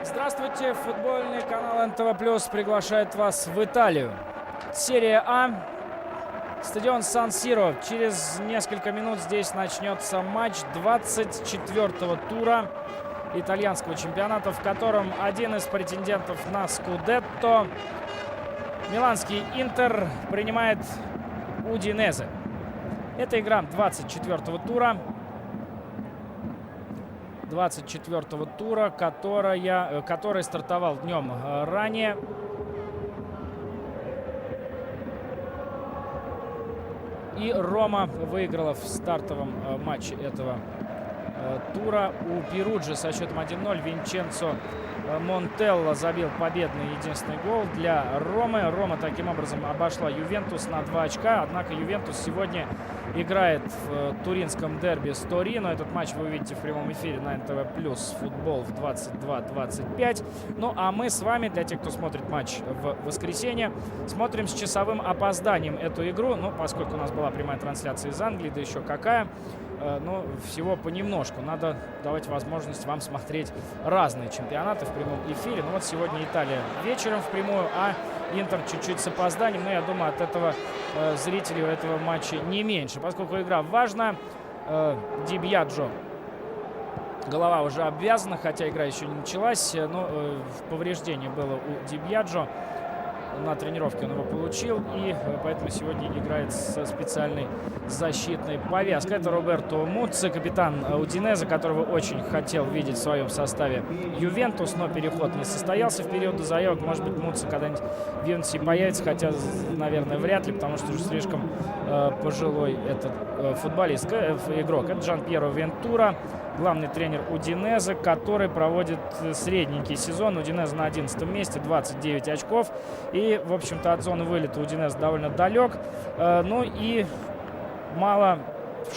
Здравствуйте, футбольный канал НТВ+ приглашает вас в Италию. Серия А, стадион Сан-Сиро. Через несколько минут здесь начнется матч 24-го тура итальянского чемпионата, в котором один из претендентов на Скудетто, миланский Интер, принимает Удинезе. Это игра 24-го тура. 24-го тура, который стартовал днем ранее. И Рома выиграла в стартовом матче этого тура у Перуджи со счетом 1-0. Винченцо Монтелло забил победный единственный гол для Ромы. Рома таким образом обошла Ювентус на 2 очка. Однако Ювентус сегодня играет в туринском дерби с Торино. Этот матч вы увидите в прямом эфире на НТВ+, футбол в 22:25. Ну а мы с вами, для тех, кто смотрит матч в воскресенье, смотрим с часовым опозданием эту игру. Ну, поскольку у нас была прямая трансляция из Англии, да еще какая. Но всего понемножку. Надо давать возможность вам смотреть разные чемпионаты в прямом эфире. Ну вот сегодня Италия вечером впрямую, а Интер чуть-чуть с опозданием. Но я думаю, от этого зрителей у этого матча не меньше. Поскольку игра важна, Ди Бьяджо голова уже обвязана, хотя игра еще не началась. Но повреждение было у Ди Бьяджо. На тренировке он его получил, и поэтому сегодня играет со специальной защитной повязкой. Это Роберто Муцци, капитан Удинезе, которого очень хотел видеть в своем составе Ювентус, но переход не состоялся в период до заявок. Может быть, Муцци когда-нибудь в Ювентусе появится, хотя, наверное, вряд ли, потому что уже слишком пожилой этот футболист, игрок. Это Джанпьеро Вентура, главный тренер Удинезе, который проводит средненький сезон. Удинезе на 11 месте, 29 очков. И, в общем-то, от зоны вылета Удинезе довольно далек. Ну и мало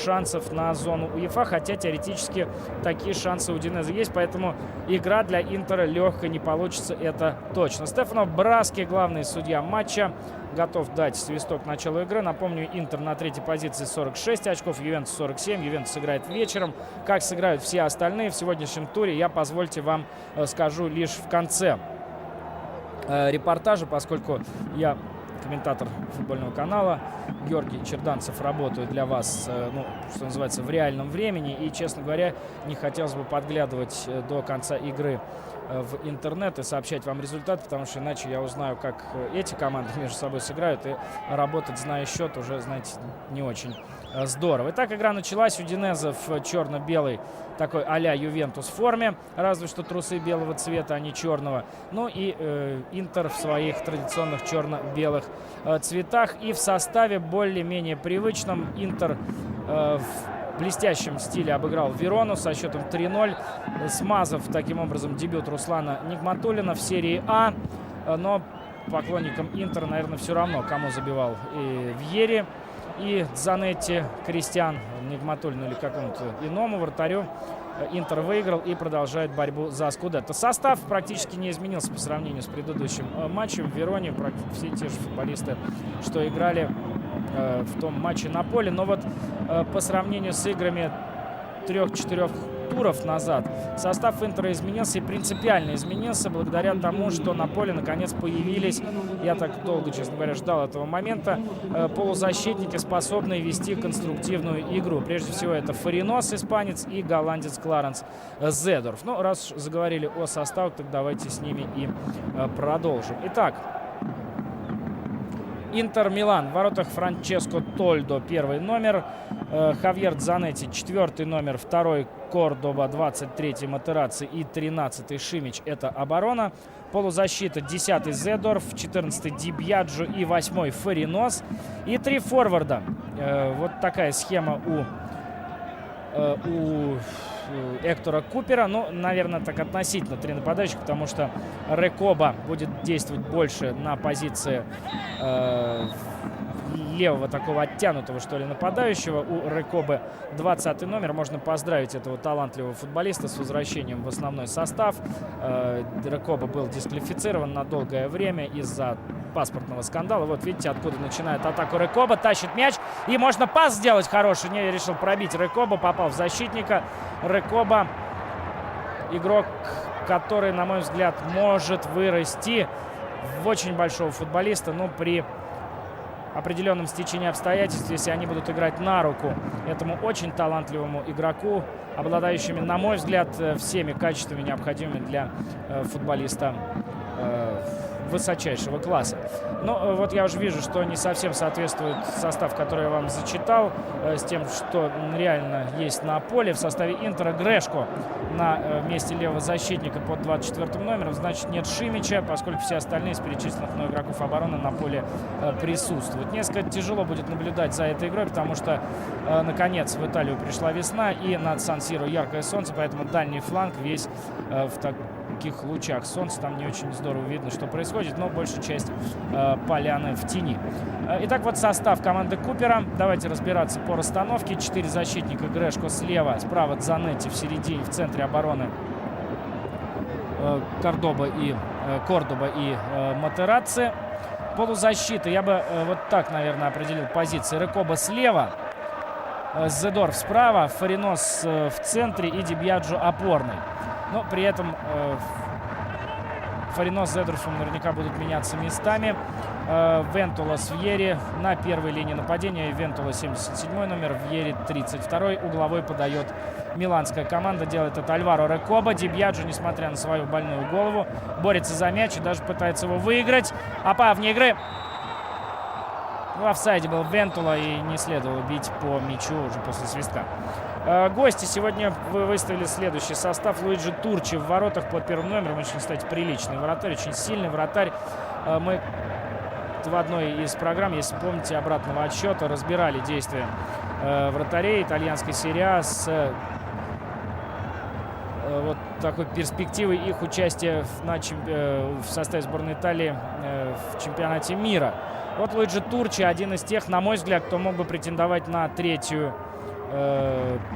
шансов на зону УЕФА, хотя теоретически такие шансы у Удинезе есть, поэтому игра для Интера легкой не получится, это точно. Стефано Браски, главный судья матча, готов дать свисток к началу игры. Напомню, Интер на третьей позиции 46 очков, Ювентус 47. Ювентус играет вечером. Как сыграют все остальные в сегодняшнем туре, я, позвольте вам, скажу лишь в конце репортажа, поскольку я комментатор футбольного канала. Георгий Черданцев работает для вас, ну, что называется, в реальном времени. И, честно говоря, не хотелось бы подглядывать до конца игры в интернет и сообщать вам результат, потому что иначе я узнаю, как эти команды между собой сыграют, и работать, зная счет, уже, знаете, не очень здорово. Итак, игра началась. Удинезе в черно-белой, такой а-ля Ювентус форме, разве что трусы белого цвета, а не черного. Ну и Интер в своих традиционных черно-белых цветах. И в составе более-менее привычном Интер в блестящем стиле обыграл Верону со счетом 3-0, смазав таким образом дебют Руслана Нигматуллина в серии А. Но поклонникам Интера, наверное, все равно, кому забивал и Вьери, и Дзанетти, Кристиан, Нигматуллину или какому-то иному вратарю. Интер выиграл и продолжает борьбу за Скудетто. Состав практически не изменился по сравнению с предыдущим матчем. В Вероне все те же футболисты, что играли в том матче на поле. Но вот по сравнению с играми 3-4 туров назад состав Интера изменился, и принципиально изменился благодаря тому, что на поле наконец появились, я так долго, честно говоря, ждал этого момента, полузащитники, способные вести конструктивную игру. Прежде всего это Фаринос, испанец, и голландец Кларенс Зедорф. Ну, раз заговорили о составе, так давайте с ними и продолжим. Итак, Интер-Милан. В воротах Франческо Тольдо, первый номер. Хавьер Дзанетти, 4-й номер. 2-й Кордоба, 23-й Матерацци и 13-й Шимич. Это оборона. Полузащита 10-й Зедорф, 14-й Ди Бьяджо и 8-й Фаринос. И 3 форварда. Вот такая схема у Эктора Купера. Ну, наверное, так относительно 3 нападающих, потому что Рекоба будет действовать больше на позиции левого такого оттянутого, что ли, нападающего. У Рекобы 20-й номер. Можно поздравить этого талантливого футболиста с возвращением в основной состав. Рекоба был дисквалифицирован на долгое время из-за паспортного скандала. Вот видите, откуда начинает атаку Рекоба. Тащит мяч. И можно пас сделать хороший. Не решил пробить Рекоба. Попал в защитника. Рекоба, игрок который, на мой взгляд, может вырасти в очень большого футболиста, но при определенном стечении обстоятельств, если они будут играть на руку этому очень талантливому игроку, обладающими, на мой взгляд, всеми качествами, необходимыми для футболиста высочайшего класса. Но вот я уже вижу, что не совсем соответствует состав, который я вам зачитал, с тем, что реально есть на поле. В составе Интера Грешко на месте левого защитника под 24 номером. Значит, нет Шимича, поскольку все остальные из перечисленных мной игроков обороны на поле присутствуют. Несколько тяжело будет наблюдать за этой игрой, потому что, наконец, в Италию пришла весна и над Сан-Сиро яркое солнце, поэтому дальний фланг весь в таких лучах солнца. Там не очень здорово видно, что происходит, но большая часть поляны в тени. Итак, вот состав команды Купера. Давайте разбираться по расстановке. 4 защитника: Грешко слева, справа Дзанетти, в середине, в центре обороны Кордоба и Матерацци. Полузащита, я бы вот так, наверное, определил позиции. Рекоба слева, Зедорф справа, Фаринос в центре и Ди Бьяджо опорный. Но при этом Фаринос с Зедорфом наверняка будут меняться местами. Вентула с Вьери на первой линии нападения. Вентула 77 номер, Вьери 32. Угловой подает миланская команда. Делает это Альваро Рекоба. Ди Бьяджо, несмотря на свою больную голову, борется за мяч и даже пытается его выиграть. Апа вне игры. В офсайде был Вентула и не следовало бить по мячу уже после свистка. Гости сегодня выставили следующий состав. Луиджи Турчи в воротах под первым номером. Очень, кстати, приличный вратарь, очень сильный вратарь. Мы в одной из программ, если помните, обратного отсчета разбирали действия вратарей итальянской серии А с вот такой перспективой их участия в составе сборной Италии в чемпионате мира. Вот Луиджи Турчи один из тех, на мой взгляд, кто мог бы претендовать на третью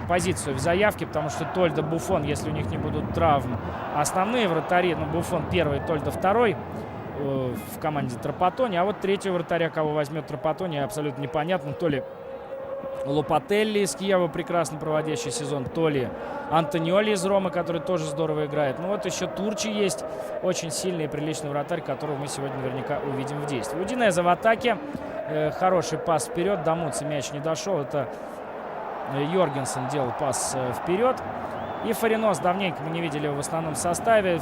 позицию в заявке, потому что Тольдо, Буфон, если у них не будут травм, основные вратари, ну, Буфон первый, Тольдо второй в команде Трапатони, а вот третьего вратаря, кого возьмет Трапатони, абсолютно непонятно. То ли Лопателли из Киева, прекрасно проводящий сезон, то ли Антониоли из Ромы, который тоже здорово играет. Ну вот еще Турчи есть, очень сильный и приличный вратарь, которого мы сегодня наверняка увидим в действии. Удинезе в атаке, хороший пас вперед, до Муци мяч не дошел, это Йоргенсен делал пас вперед. И Фаринос, давненько мы не видели его в основном составе.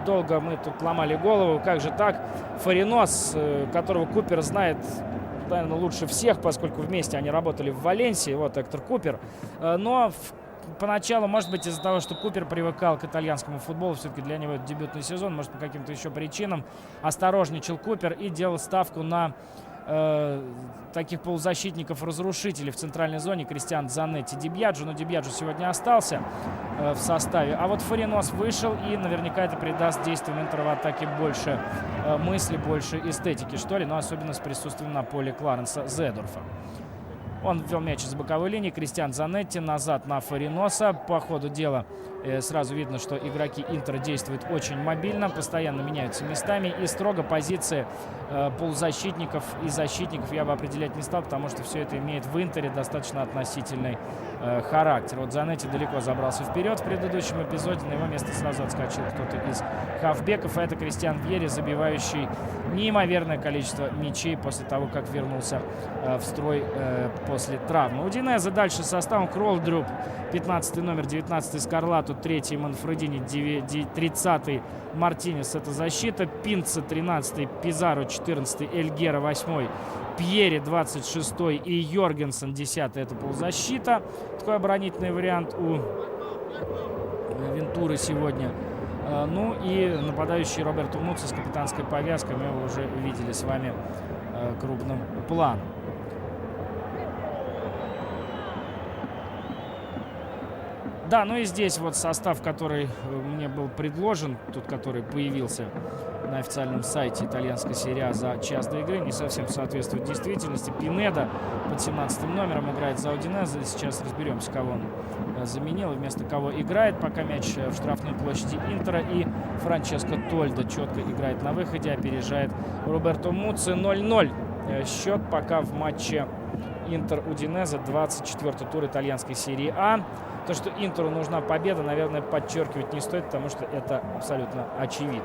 Долго мы тут ломали голову, как же так. Фаринос, которого Купер знает, наверное, лучше всех, поскольку вместе они работали в Валенсии. Вот Эктор Купер. Но поначалу, может быть, из-за того, что Купер привыкал к итальянскому футболу, все-таки для него это дебютный сезон, может, по каким-то еще причинам, осторожничал Купер и делал ставку на таких полузащитников-разрушителей в центральной зоне. Кристиан Дзанетти, Ди Бьяджо. Но Ди Бьяджо сегодня остался в составе. А вот Фаринос вышел, и наверняка это придаст действиям Интера в атаке больше мысли, больше эстетики, что ли. Но особенно с присутствием на поле Кларенса Зедорфа. Он ввел мяч из боковой линии. Кристиан Дзанетти назад на Фариноса. По ходу дела сразу видно, что игроки Интера действуют очень мобильно, постоянно меняются местами. И строго позиции полузащитников и защитников я бы определять не стал, потому что все это имеет в Интере достаточно относительный характер. Вот Дзанетти далеко забрался вперед в предыдущем эпизоде. На его место сразу отскочил кто-то из хавбеков. А это Кристиан Вьери, забивающий неимоверное количество мячей после того, как вернулся в строй после травмы. Удинезе дальше составом: Кролдрюп, 15 номер, 19 Скарлату, 3 Манфредини, 30 Мартинес, это защита, Пинца 13, Пизаро 14, Эльгера 8, Пьери 26 и Йоргенсен 10, это полузащита. Такой оборонительный вариант у Вентуры сегодня. Ну и нападающий Роберто Муци с капитанской повязкой, мы его уже видели с вами крупным планом. Да, ну и здесь вот состав, который мне был предложен, тот, который появился на официальном сайте итальянской серии А за час до игры, не совсем соответствует действительности. Пинеда под 17 номером играет за Удинезе. Сейчас разберемся, кого он заменил и вместо кого играет. Пока мяч в штрафной площади Интера. И Франческо Тольдо четко играет на выходе, опережает Роберто Муци. 0-0 счет пока в матче Интер-Удинезе, 24-й тур итальянской серии А. То, что Интеру нужна победа, наверное, подчеркивать не стоит, потому что это абсолютно очевидно.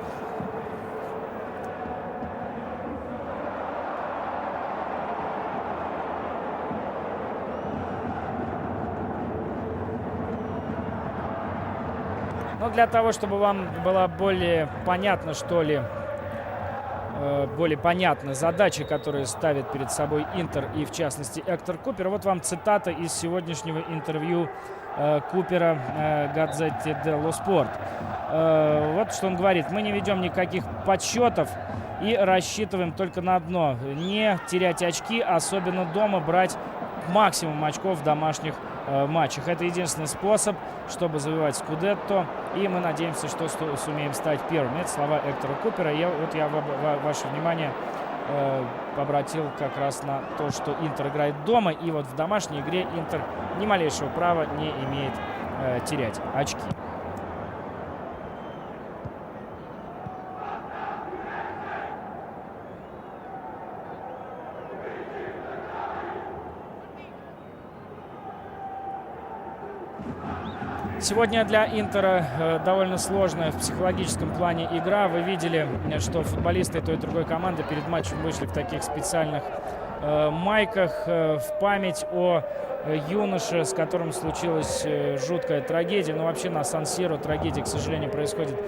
Но для того, чтобы вам было более понятно, что ли, более понятна задача, которую ставит перед собой Интер и, в частности, Эктор Купер. Вот вам цитата из сегодняшнего интервью Купера газете «Делло Спорт». Вот что он говорит. «Мы не ведем никаких подсчетов и рассчитываем только на одно. Не терять очки, особенно дома, брать максимум очков в домашних матчах. Это единственный способ, чтобы завоевать Скудетто, и мы надеемся, что сумеем стать первыми». Это слова Эктора Купера. Я ваше внимание обратил как раз на то, что Интер играет дома, и вот в домашней игре Интер ни малейшего права не имеет терять очки. Сегодня для Интера довольно сложная в психологическом плане игра. Вы видели, что футболисты той и другой команды перед матчем вышли в таких специальных майках в память о юноше, с которым случилась жуткая трагедия. Но вообще на Сан-Сиро трагедия, к сожалению, происходит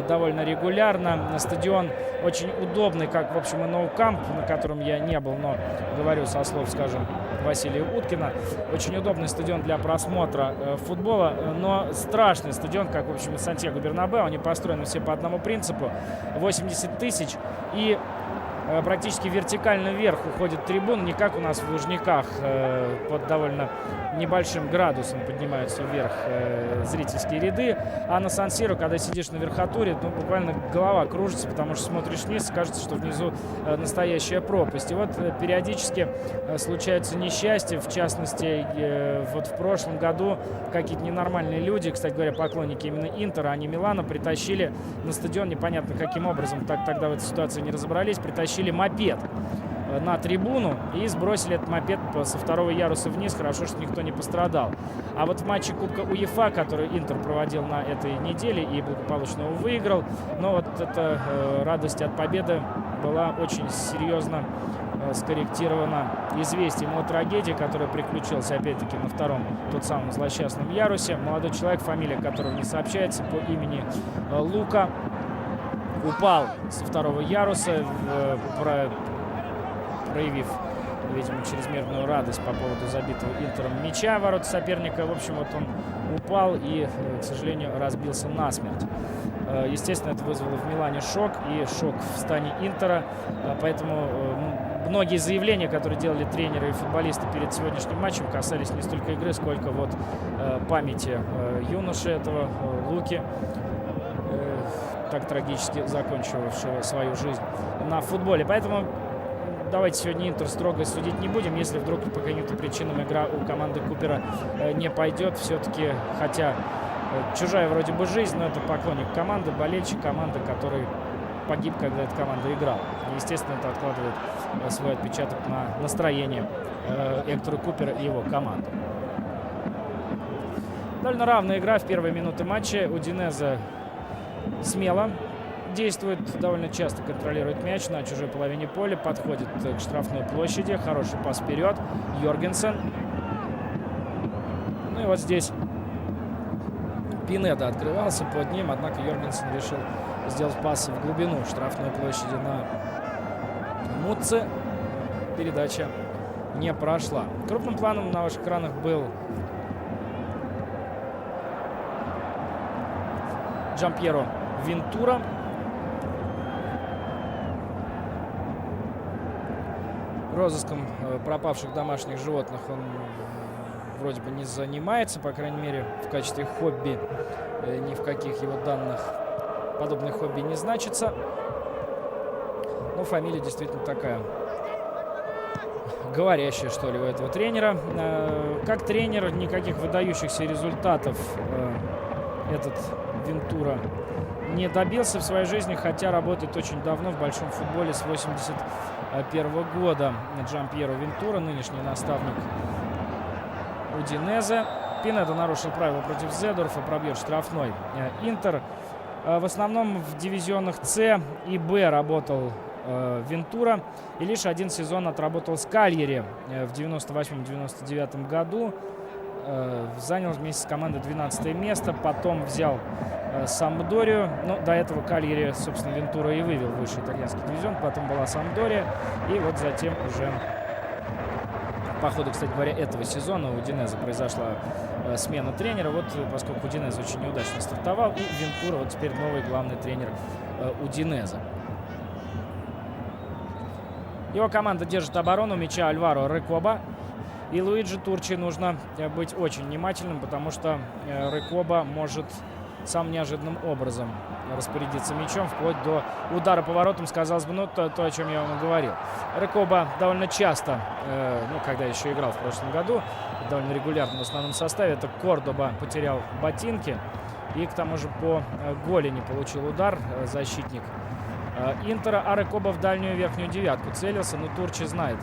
довольно регулярно. Стадион очень удобный, как, в общем, и Nou Camp, на котором я не был, но говорю со слов, скажем, Василия Уткина. Очень удобный стадион для просмотра футбола, но страшный стадион, как, в общем, и Сантьяго Бернабеу. Они построены все по одному принципу. 80 тысяч и практически вертикально вверх уходит трибун, не как у нас в Лужниках, под довольно небольшим градусом поднимаются вверх зрительские ряды, а на Сан-Сиро, когда сидишь на верхотуре, ну, буквально голова кружится, потому что смотришь вниз, кажется, что внизу настоящая пропасть. И вот периодически случаются несчастья, в частности, вот в прошлом году какие-то ненормальные люди, кстати говоря, поклонники именно Интера, а не Милана, притащили на стадион, непонятно каким образом, тогда в этой ситуации не разобрались, притащили мопед на трибуну и сбросили этот мопед со второго яруса вниз. Хорошо, что никто не пострадал. А вот в матче Кубка УЕФА, который Интер проводил на этой неделе и благополучно его выиграл, но вот эта радость от победы была очень серьезно скорректирована известием о трагедии, которая приключилась опять-таки на втором, тот самом злосчастном ярусе. Молодой человек, фамилия которого не сообщается, по имени Лука, упал со второго яруса, проявив, видимо, чрезмерную радость по поводу забитого Интером мяча в ворота соперника. В общем, вот он упал и, к сожалению, разбился насмерть. Естественно, это вызвало в Милане шок и шок в стане Интера. Поэтому многие заявления, которые делали тренеры и футболисты перед сегодняшним матчем, касались не столько игры, сколько вот памяти юноши этого Луки, так трагически закончившего свою жизнь на футболе. Поэтому давайте сегодня Интер строго судить не будем. Если вдруг по каким-то причинам игра у команды Купера не пойдет, все-таки, хотя чужая вроде бы жизнь, но это поклонник команды, болельщик команды, который погиб, когда эта команда играла. И, естественно, это откладывает свой отпечаток на настроение Эктора Купера и его команды. Довольно равная игра в первые минуты матча. Удинезе смело действует, довольно часто контролирует мяч на чужой половине поля, подходит к штрафной площади, хороший пас вперед, Йоргенсен. Ну и вот здесь Пинеда открывался под ним, однако Йоргенсен решил сделать пас в глубину штрафной площади на Мутце. Передача не прошла. Крупным планом на ваших экранах был Джампьеро Вентура. Розыском пропавших домашних животных он вроде бы не занимается, по крайней мере, в качестве хобби. Ни в каких его данных подобное хобби не значится. Но фамилия действительно такая говорящая, что ли, у этого тренера. Как тренер никаких выдающихся результатов этот Вентура не добился в своей жизни, хотя работает очень давно в большом футболе, с 1981 года. Джампьеро Вентура, нынешний наставник Удинезе. Пинедо нарушил правила против Зедорфа, пробьет штрафной Интер. В основном в дивизионах С и Б работал Вентура. И лишь один сезон отработал с Кальяри в 98-99 году. Занял вместе с командой 12 место. Потом взял Сампдорию. Но до этого Кальяри, собственно, Вентура и вывел в высший итальянский дивизион. Потом была Сампдория. И вот затем уже по ходу, кстати говоря, этого сезона у Удинезе произошла смена тренера. Вот поскольку Удинезе очень неудачно стартовал, и Вентура вот теперь новый главный тренер Удинезе. Его команда держит оборону мяча Альваро Рекоба. И Луиджи Турчи нужно быть очень внимательным, потому что Рекоба может самым неожиданным образом распорядиться мячом, вплоть до удара поворотом, казалось бы, ну, то, о чем я вам и говорил. Рекоба довольно часто, когда еще играл в прошлом году, довольно регулярно в основном составе, это Кордоба потерял ботинки и к тому же по голени получил удар защитник Интера, а Рекоба в дальнюю верхнюю девятку целился, но Турчи знает,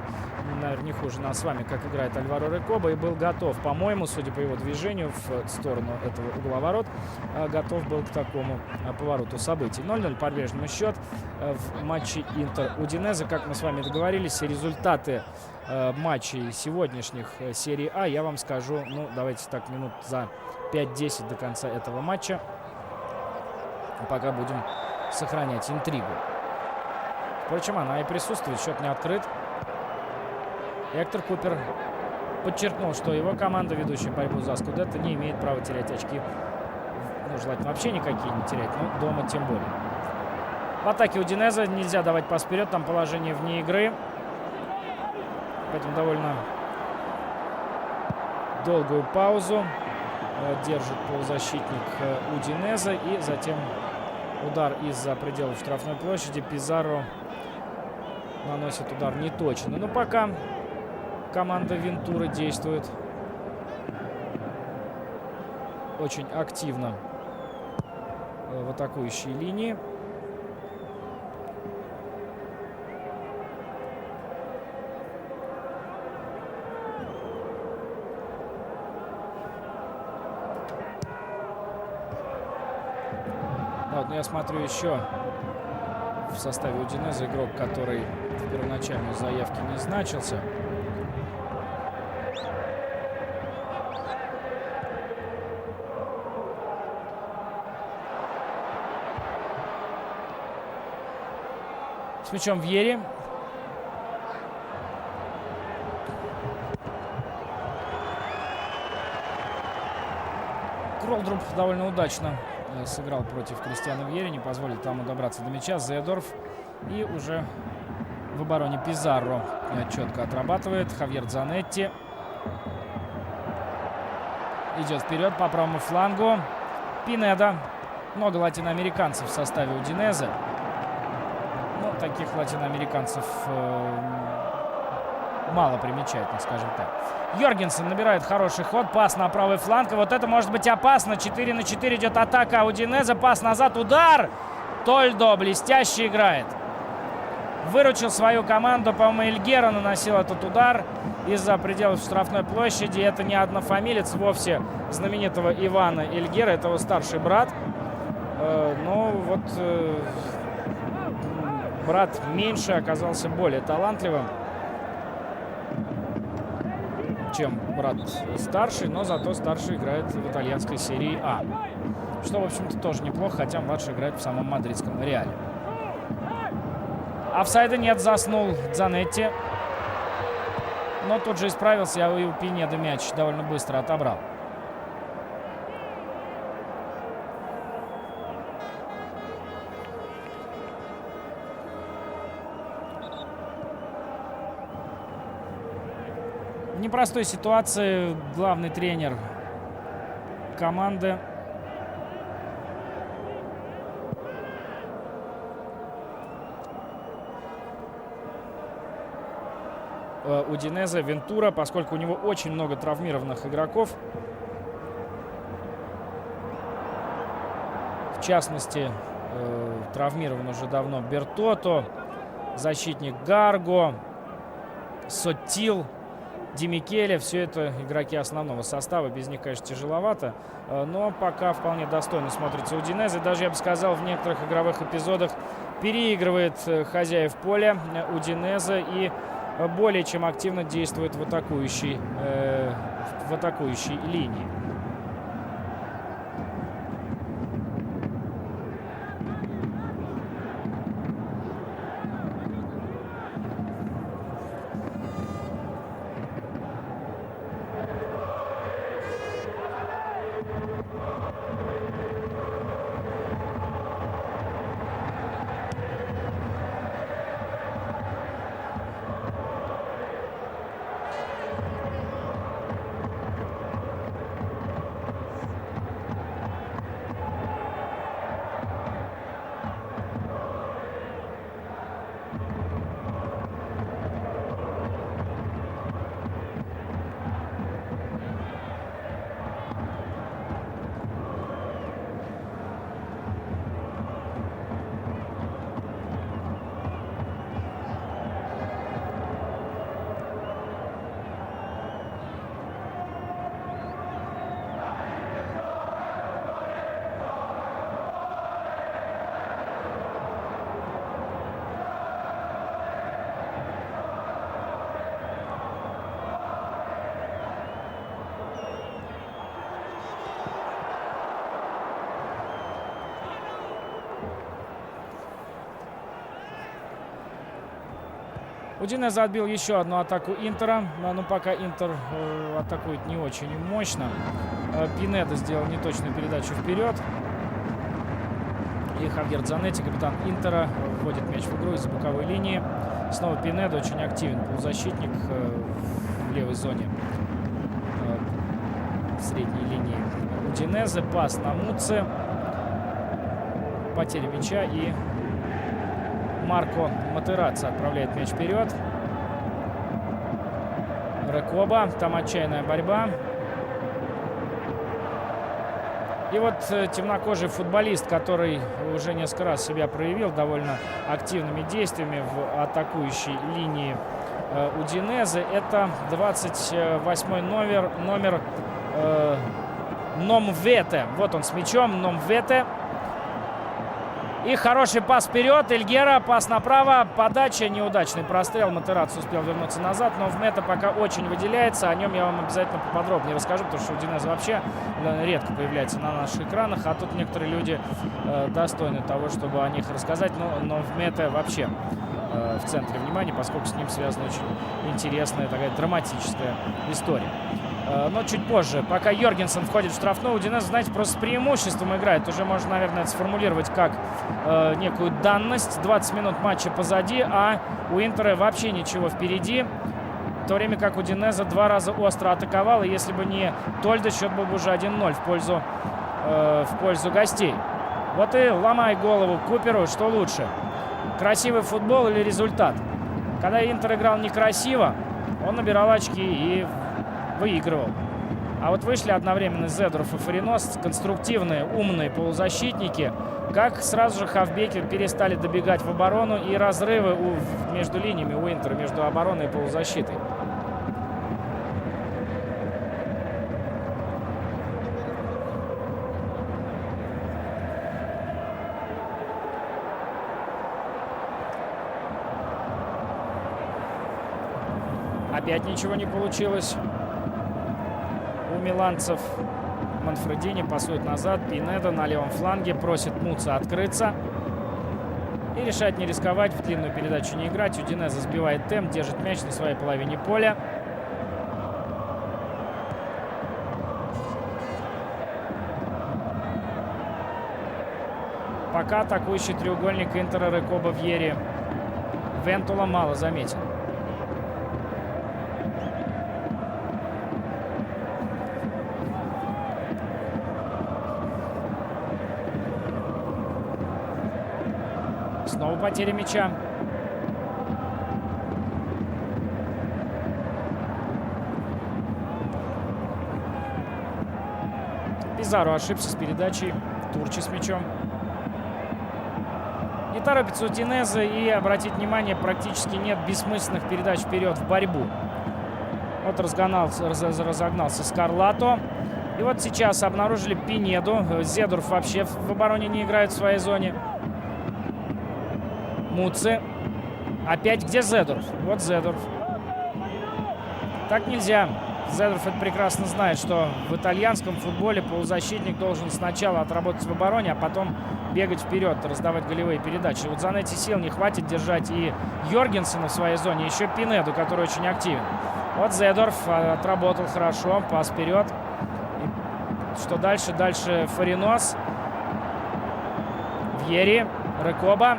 наверное, не хуже нас с вами, как играет Альваро Рекоба, и был готов, по-моему, судя по его движению в сторону этого угла ворот, готов был к такому повороту событий. 0-0 по-прежнему счет в матче Интер-Удинезе. Как мы с вами договорились, все результаты матчей сегодняшних серии А я вам скажу, ну, давайте так, минут за 5-10 до конца этого матча, пока будем сохранять интригу. Впрочем, она и присутствует, счет не открыт. Гектор Купер подчеркнул, что его команда, ведущая борьбу за Скудетто, не имеет права терять очки. Ну, желательно вообще никакие не терять, но дома тем более. В атаке Удинезе нельзя давать пас вперед, там положение вне игры. Поэтому довольно долгую паузу держит полузащитник Удинезе. И затем удар из-за пределов штрафной площади. Пизарро наносит удар неточно. Но пока команда Вентуры действует очень активно в атакующей линии. Вот, но я смотрю еще в составе Удинезе игрок, который в первоначальной заявке не значился. С мячом Вьери. Кролдруп довольно удачно сыграл против Кристиана Вьери, не позволил тому добраться до мяча. Зедорф. И уже в обороне Пизарро четко отрабатывает. Хавьер Дзанетти идет вперед по правому флангу. Пинедо. Много латиноамериканцев в составе Удинезе. Ну, таких латиноамериканцев мало примечательно, скажем так. Йоргенсен набирает хороший ход. Пас на правый фланг. И вот это может быть опасно. 4 на 4 идет атака Удинезе. Пас назад. Удар. Тольдо блестяще играет. Выручил свою команду. По-моему, Эльгера наносил этот удар из-за пределов штрафной площади. Это не однофамилец вовсе знаменитого Ивана Эльгера. Это его старший брат. Но вот брат меньше оказался более талантливым, чем брат старший, но зато старший играет в итальянской серии А. Что, в общем-то, тоже неплохо, хотя младший играет в самом мадридском Реале. Офсайда нет, заснул Дзанетти. Но тут же исправился, я у Пинедо мяч довольно быстро отобрал. В непростой ситуации главный тренер команды Удинезе Вентура, поскольку у него очень много травмированных игроков. В частности, травмирован уже давно Бертото, защитник Гарго, Соттил. Ди Микеле. Все это игроки основного состава. Без них, конечно, тяжеловато. Но пока вполне достойно смотрится Удинезе. Даже, я бы сказал, в некоторых игровых эпизодах переигрывает хозяев поля Удинезе и более чем активно действует в атакующей линии. Удинезе отбил еще одну атаку Интера. Но пока Интер атакует не очень мощно. Пинеда сделал неточную передачу вперед. И Хавьер Дзанетти, капитан Интера, вводит мяч в игру из-за боковой линии. Снова Пинеда, очень активен полузащитник в левой зоне средней линии Удинезе. Пас на Муцци. Потеря мяча и Марко Матерацци отправляет мяч вперед. Рекоба. Там отчаянная борьба. И вот темнокожий футболист, который уже несколько раз себя проявил довольно активными действиями в атакующей линии Удинезе. Это 28-й номер Номвете. Вот он с мячом. Номвете. И хороший пас вперед. Эльгера. Пас направо. Подача. Неудачный прострел. Матерацци успел вернуться назад. Но Вмета пока очень выделяется. О нем я вам обязательно поподробнее расскажу, потому что Удинезе вообще редко появляется на наших экранах. А тут некоторые люди достойны того, чтобы о них рассказать. Но Вмета вообще в центре внимания, поскольку с ним связана очень интересная, такая драматическая история. Но чуть позже, пока Йоргенсен входит в штрафную, Удинезе, знаете, просто с преимуществом играет. Уже можно, наверное, это сформулировать как некую данность. 20 минут матча позади, а у Интера вообще ничего впереди. В то время как Удинезе 2 раза остро атаковал. И если бы не Тольдо, счет был бы уже 1-0 в пользу гостей. Вот и ломай голову Куперу, что лучше. Красивый футбол или результат? Когда Интер играл некрасиво, он набирал очки и выигрывал. А вот вышли одновременно Зедорф и Фаринос, конструктивные, умные полузащитники. Как сразу же хавбеки перестали добегать в оборону, и разрывы между линиями у Интера, между обороной и полузащитой. Опять ничего не получилось у миланцев. Манфредини пасует назад. Пинеда на левом фланге просит Муцци открыться. И решает не рисковать, в длинную передачу не играть. Удинезе сбивает темп, держит мяч на своей половине поля. Пока атакующий треугольник Интера Рекоба, Вьери, Вентула мало заметен. Снова потеря мяча. Пизаро ошибся с передачей. Турчи с мячом. Не торопится Удинезе, и, обратить внимание, практически нет бессмысленных передач вперед в борьбу. Вот разогнался Скарлато. И вот сейчас обнаружили Пинеду. Зедорф вообще в обороне не играет в своей зоне. Муци. Опять где Зедорф? Вот Зедорф. Так нельзя. Зедорф это прекрасно знает, что в итальянском футболе полузащитник должен сначала отработать в обороне, а потом бегать вперед, раздавать голевые передачи. Вот Занетти сил не хватит держать и Йоргенсена в своей зоне, еще Пинеду, который очень активен. Вот Зедорф отработал хорошо, пас вперед. И что дальше? Дальше Фаринос. Вьери. Рекоба.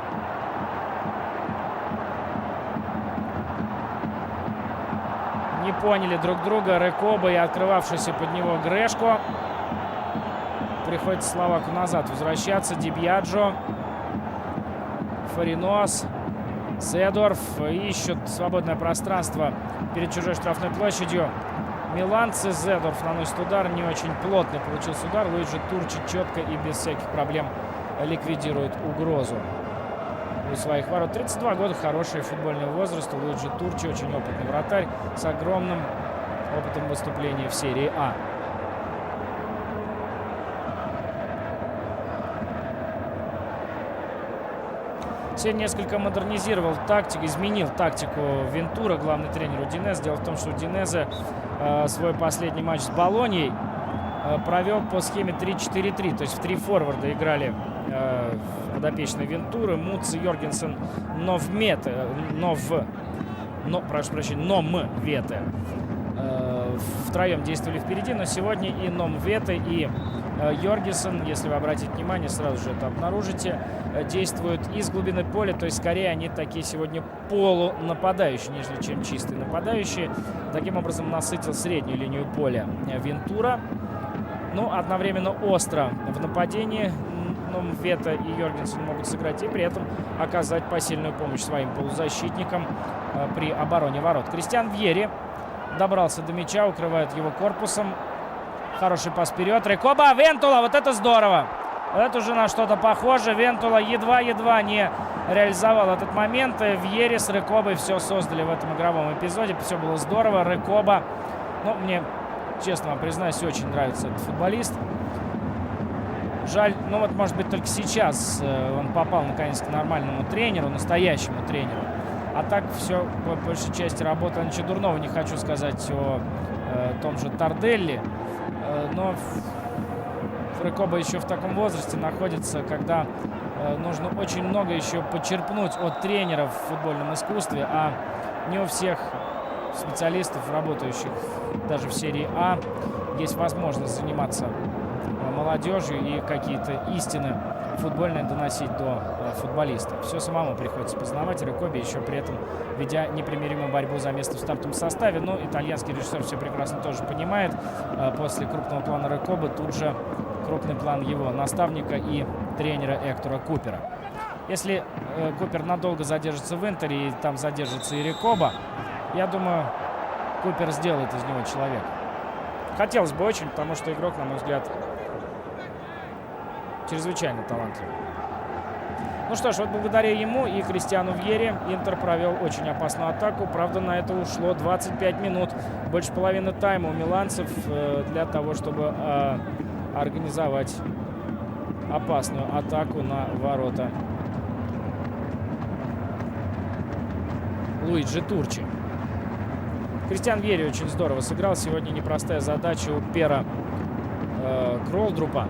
Не поняли друг друга Рекоба и открывавшийся под него Грешко. Приходится словаку назад возвращаться. Ди Бьяджо. Фаринос. Зедорф. Ищут свободное пространство перед чужой штрафной площадью. Миланцы. Зедорф наносит удар. Не очень плотный получился удар. Луиджи Турчи четко и без всяких проблем ликвидирует угрозу у своих ворот. 32 года, хороший футбольный возраст. Луиджи Турчи очень опытный вратарь с огромным опытом выступления в серии А. Сегодня несколько модернизировал тактику, изменил тактику Вентура, главный тренер Удинезе. Дело в том, что Удинезе свой последний матч с Болоньей провел по схеме 3-4-3. То есть в 3 форварда играли подопечные Вентуры, Муци, Йоргенсен, Номвете. Втроем действовали впереди, но сегодня и Номвете, и Йоргенсен, если вы обратите внимание, сразу же это обнаружите, действуют из глубины поля, то есть скорее они такие сегодня полунападающие, нежели чем чистые нападающие. Таким образом насытил среднюю линию поля Вентура. Но одновременно остро в нападении Номвета и Йоргенсен могут сыграть и при этом оказать посильную помощь своим полузащитникам при обороне ворот. Кристиан Вьери добрался до мяча, укрывает его корпусом. Хороший пас вперед. Рекоба, Вентула, вот это здорово. Вот это уже на что-то похоже. Вентула едва-едва не реализовал этот момент. Вьери с Рекобой все создали в этом игровом эпизоде. Все было здорово. Рекоба, ну, мне, честно вам признаюсь, очень нравится этот футболист. Жаль, ну вот, может быть, только сейчас он попал, наконец, к нормальному тренеру, настоящему тренеру. А так все, по большей части, работа. Ничего дурного не хочу сказать о том же Тарделли. Но Рекоба еще в таком возрасте находится, когда нужно очень много еще почерпнуть от тренеров в футбольном искусстве, а не у всех специалистов, работающих даже в серии А, есть возможность заниматься молодежью и какие-то истины футбольные доносить до футболиста. Все самому приходится познавать. Рекобе еще при этом ведя непримиримую борьбу за место в стартовом составе. Но итальянский режиссер все прекрасно тоже понимает. После крупного плана Рекобы тут же крупный план его наставника и тренера Эктора Купера. Если Купер надолго задержится в Интере и там задержится и Рекоба, я думаю, Купер сделает из него человека. Хотелось бы очень, потому что игрок, на мой взгляд, чрезвычайно талантливый. Ну что ж, вот благодаря ему и Кристиану Вьери Интер провел очень опасную атаку. Правда, на это ушло 25 минут. Больше половины тайма у миланцев для того, чтобы организовать опасную атаку на ворота Луиджи Турчи. Кристиан Вьери очень здорово сыграл. Сегодня непростая задача у Пера Кролдрупа,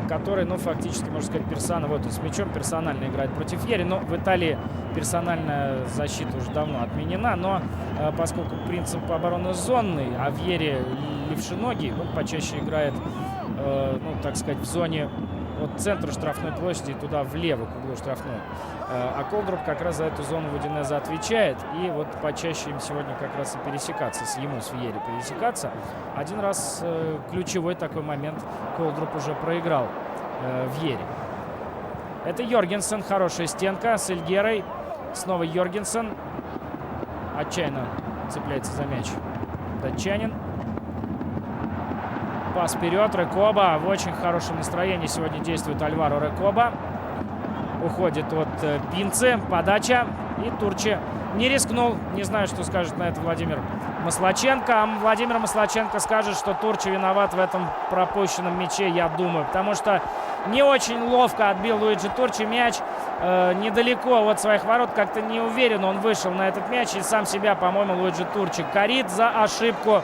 который, ну, фактически, можно сказать, вот с мячом персонально играет против Вьери. Но в Италии персональная защита уже давно отменена. Но поскольку принцип обороны зонный, а Вьери левшеногий, он почаще играет, ну, так сказать, в зоне от центра штрафной площади и туда влево к углу штрафной. А Колдруп как раз за эту зону в Удинезе отвечает. И вот почаще им сегодня как раз и пересекаться, с Вьери пересекаться. Один раз ключевой такой момент Колдруп уже проиграл Вьери. Это Йоргенсен, хорошая стенка с Эльгерой. Снова Йоргенсен. Отчаянно цепляется за мяч датчанин. Пас вперед, Рекоба. В очень хорошем настроении сегодня действует Альваро Рекоба. Уходит от Пинцы. Подача. И Турчи не рискнул. Не знаю, что скажет на это Владимир Маслаченко. А Владимир Маслаченко скажет, что Турчи виноват в этом пропущенном мяче, я думаю. Потому что не очень ловко отбил Луиджи Турчи мяч. Недалеко от своих ворот. Как-то неуверенно он вышел на этот мяч. И сам себя, по-моему, Луиджи Турчи корит за ошибку.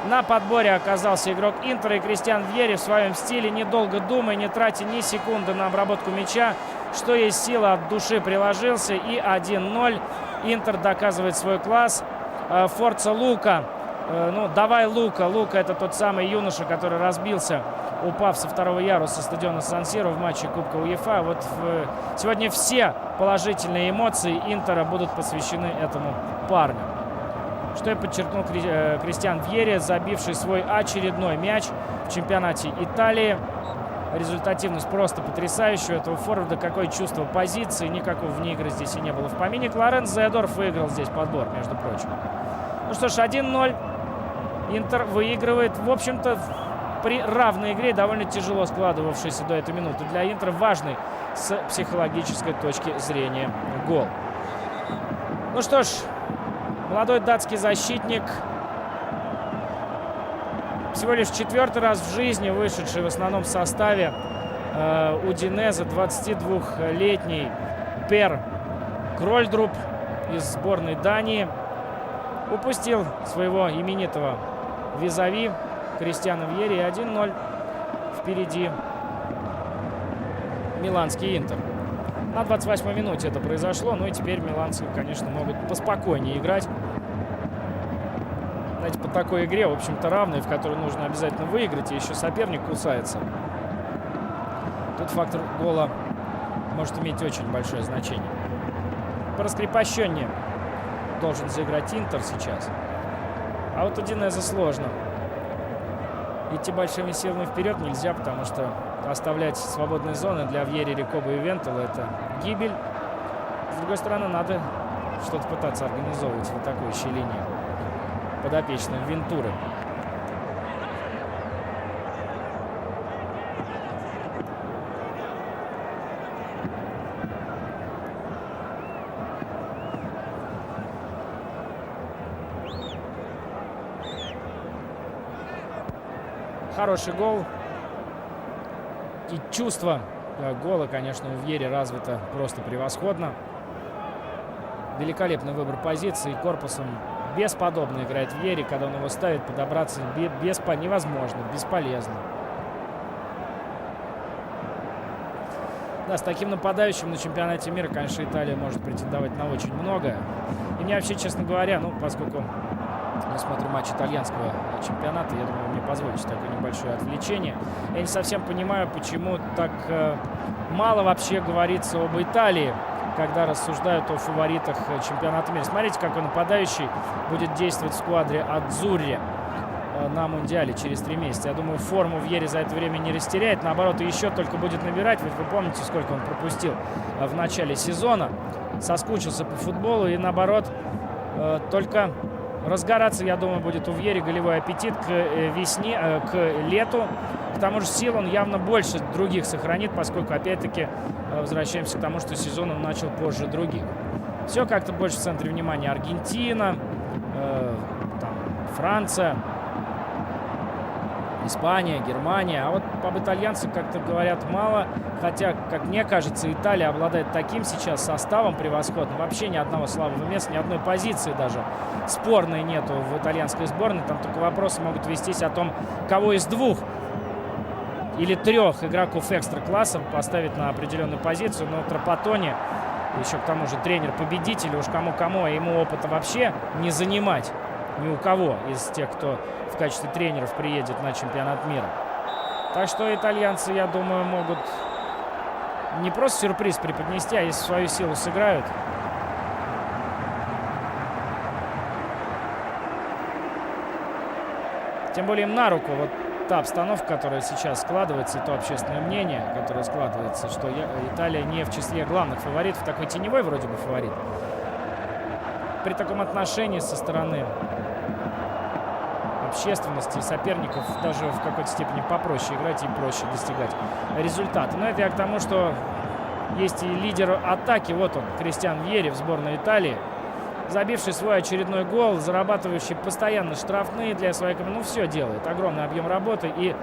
На подборе оказался игрок Интера. И Кристиан Вьерри в своем стиле, недолго думая, не тратя ни секунды на обработку мяча, что есть сила, от души приложился. И 1-0. Интер доказывает свой класс. Форца Лука. Ну, давай Лука. Лука — это тот самый юноша, который разбился, упав со второго яруса стадиона Сан-Сиро в матче Кубка УЕФА. Вот сегодня все положительные эмоции Интера будут посвящены этому парню. Что и подчеркнул Кристиан Вьерри, забивший свой очередной мяч в чемпионате Италии. Результативность просто потрясающая у этого форварда. Какое чувство позиции. Никакого вне игры здесь и не было в помине. Кларенс Зедорф выиграл здесь подбор, между прочим. Ну что ж, 1-0. Интер выигрывает. В общем-то, при равной игре, довольно тяжело складывавшейся до этой минуты для Интера, важный с психологической точки зрения гол. Ну что ж, молодой датский защитник, всего лишь 4-й раз в жизни вышедший в основном составе Удинезе, 22-летний Пер Крольдруп из сборной Дании, упустил своего именитого визави Кристиана Вьерри. 1-0 впереди миланский Интер. На 28-й минуте это произошло. Ну и теперь миланцы, конечно, могут поспокойнее играть. Знаете, по такой игре, в общем-то, равной, в которой нужно обязательно выиграть, и еще соперник кусается. Тут фактор гола может иметь очень большое значение. По раскрепощеннее должен заиграть Интер сейчас. А вот Удинезе сложно. Идти большими силами вперед нельзя, потому что оставлять свободные зоны для Вьерри, Рикоба и Вентела — это гибель. С другой стороны, надо что-то пытаться организовывать в атакующей линии подопечным Вентуры. Хороший гол. И чувство гола, конечно, у Вьерри развито просто превосходно. Великолепный выбор позиции. Корпусом бесподобно играет Вьерри. Когда он его ставит, подобраться невозможно, бесполезно. Да, с таким нападающим на чемпионате мира, конечно, Италия может претендовать на очень многое. И мне вообще, честно говоря, ну, поскольку мы смотрим матч итальянского чемпионата, я думаю, мне позволите такое небольшое отвлечение. Я не совсем понимаю, почему так мало вообще говорится об Италии, когда рассуждают о фаворитах чемпионата мира. Смотрите, какой нападающий будет действовать в сквадре Адзурри на Мундиале через 3 месяца. Я думаю, форму Вьерри за это время не растеряет. Наоборот, еще только будет набирать. Ведь вы помните, сколько он пропустил в начале сезона. Соскучился по футболу и, наоборот, только разгораться, я думаю, будет у Вьерри голевой аппетит к весне, к лету. К тому же сил он явно больше других сохранит, поскольку, опять-таки, возвращаемся к тому, что сезон он начал позже других. Все как-то больше в центре внимания. Аргентина, там, Франция, Испания, Германия. А вот об итальянцах как-то говорят мало. Хотя, как мне кажется, Италия обладает таким сейчас составом превосходным. Вообще ни одного слабого места, ни одной позиции даже спорной нету в итальянской сборной. Там только вопросы могут вестись о том, кого из 2 или 3 игроков экстра-класса поставить на определенную позицию. Но Трапатони, еще к тому же тренер-победитель, уж кому-кому, а ему опыта вообще не занимать ни у кого из тех, кто в качестве тренеров приедет на чемпионат мира. Так что итальянцы, я думаю, могут не просто сюрприз преподнести, а если свою силу сыграют. Тем более им на руку вот та обстановка, которая сейчас складывается, и то общественное мнение, которое складывается, что Италия не в числе главных фаворитов, такой теневой вроде бы фаворит. При таком отношении со стороны общественности и соперников даже в какой-то степени попроще играть и проще достигать результата. Но это я к тому, что есть и лидер атаки. Вот он, Кристиан Вьери в сборной Италии, забивший свой очередной гол, зарабатывающий постоянно штрафные для своей команды. Ну, все делает. Огромный объем работы и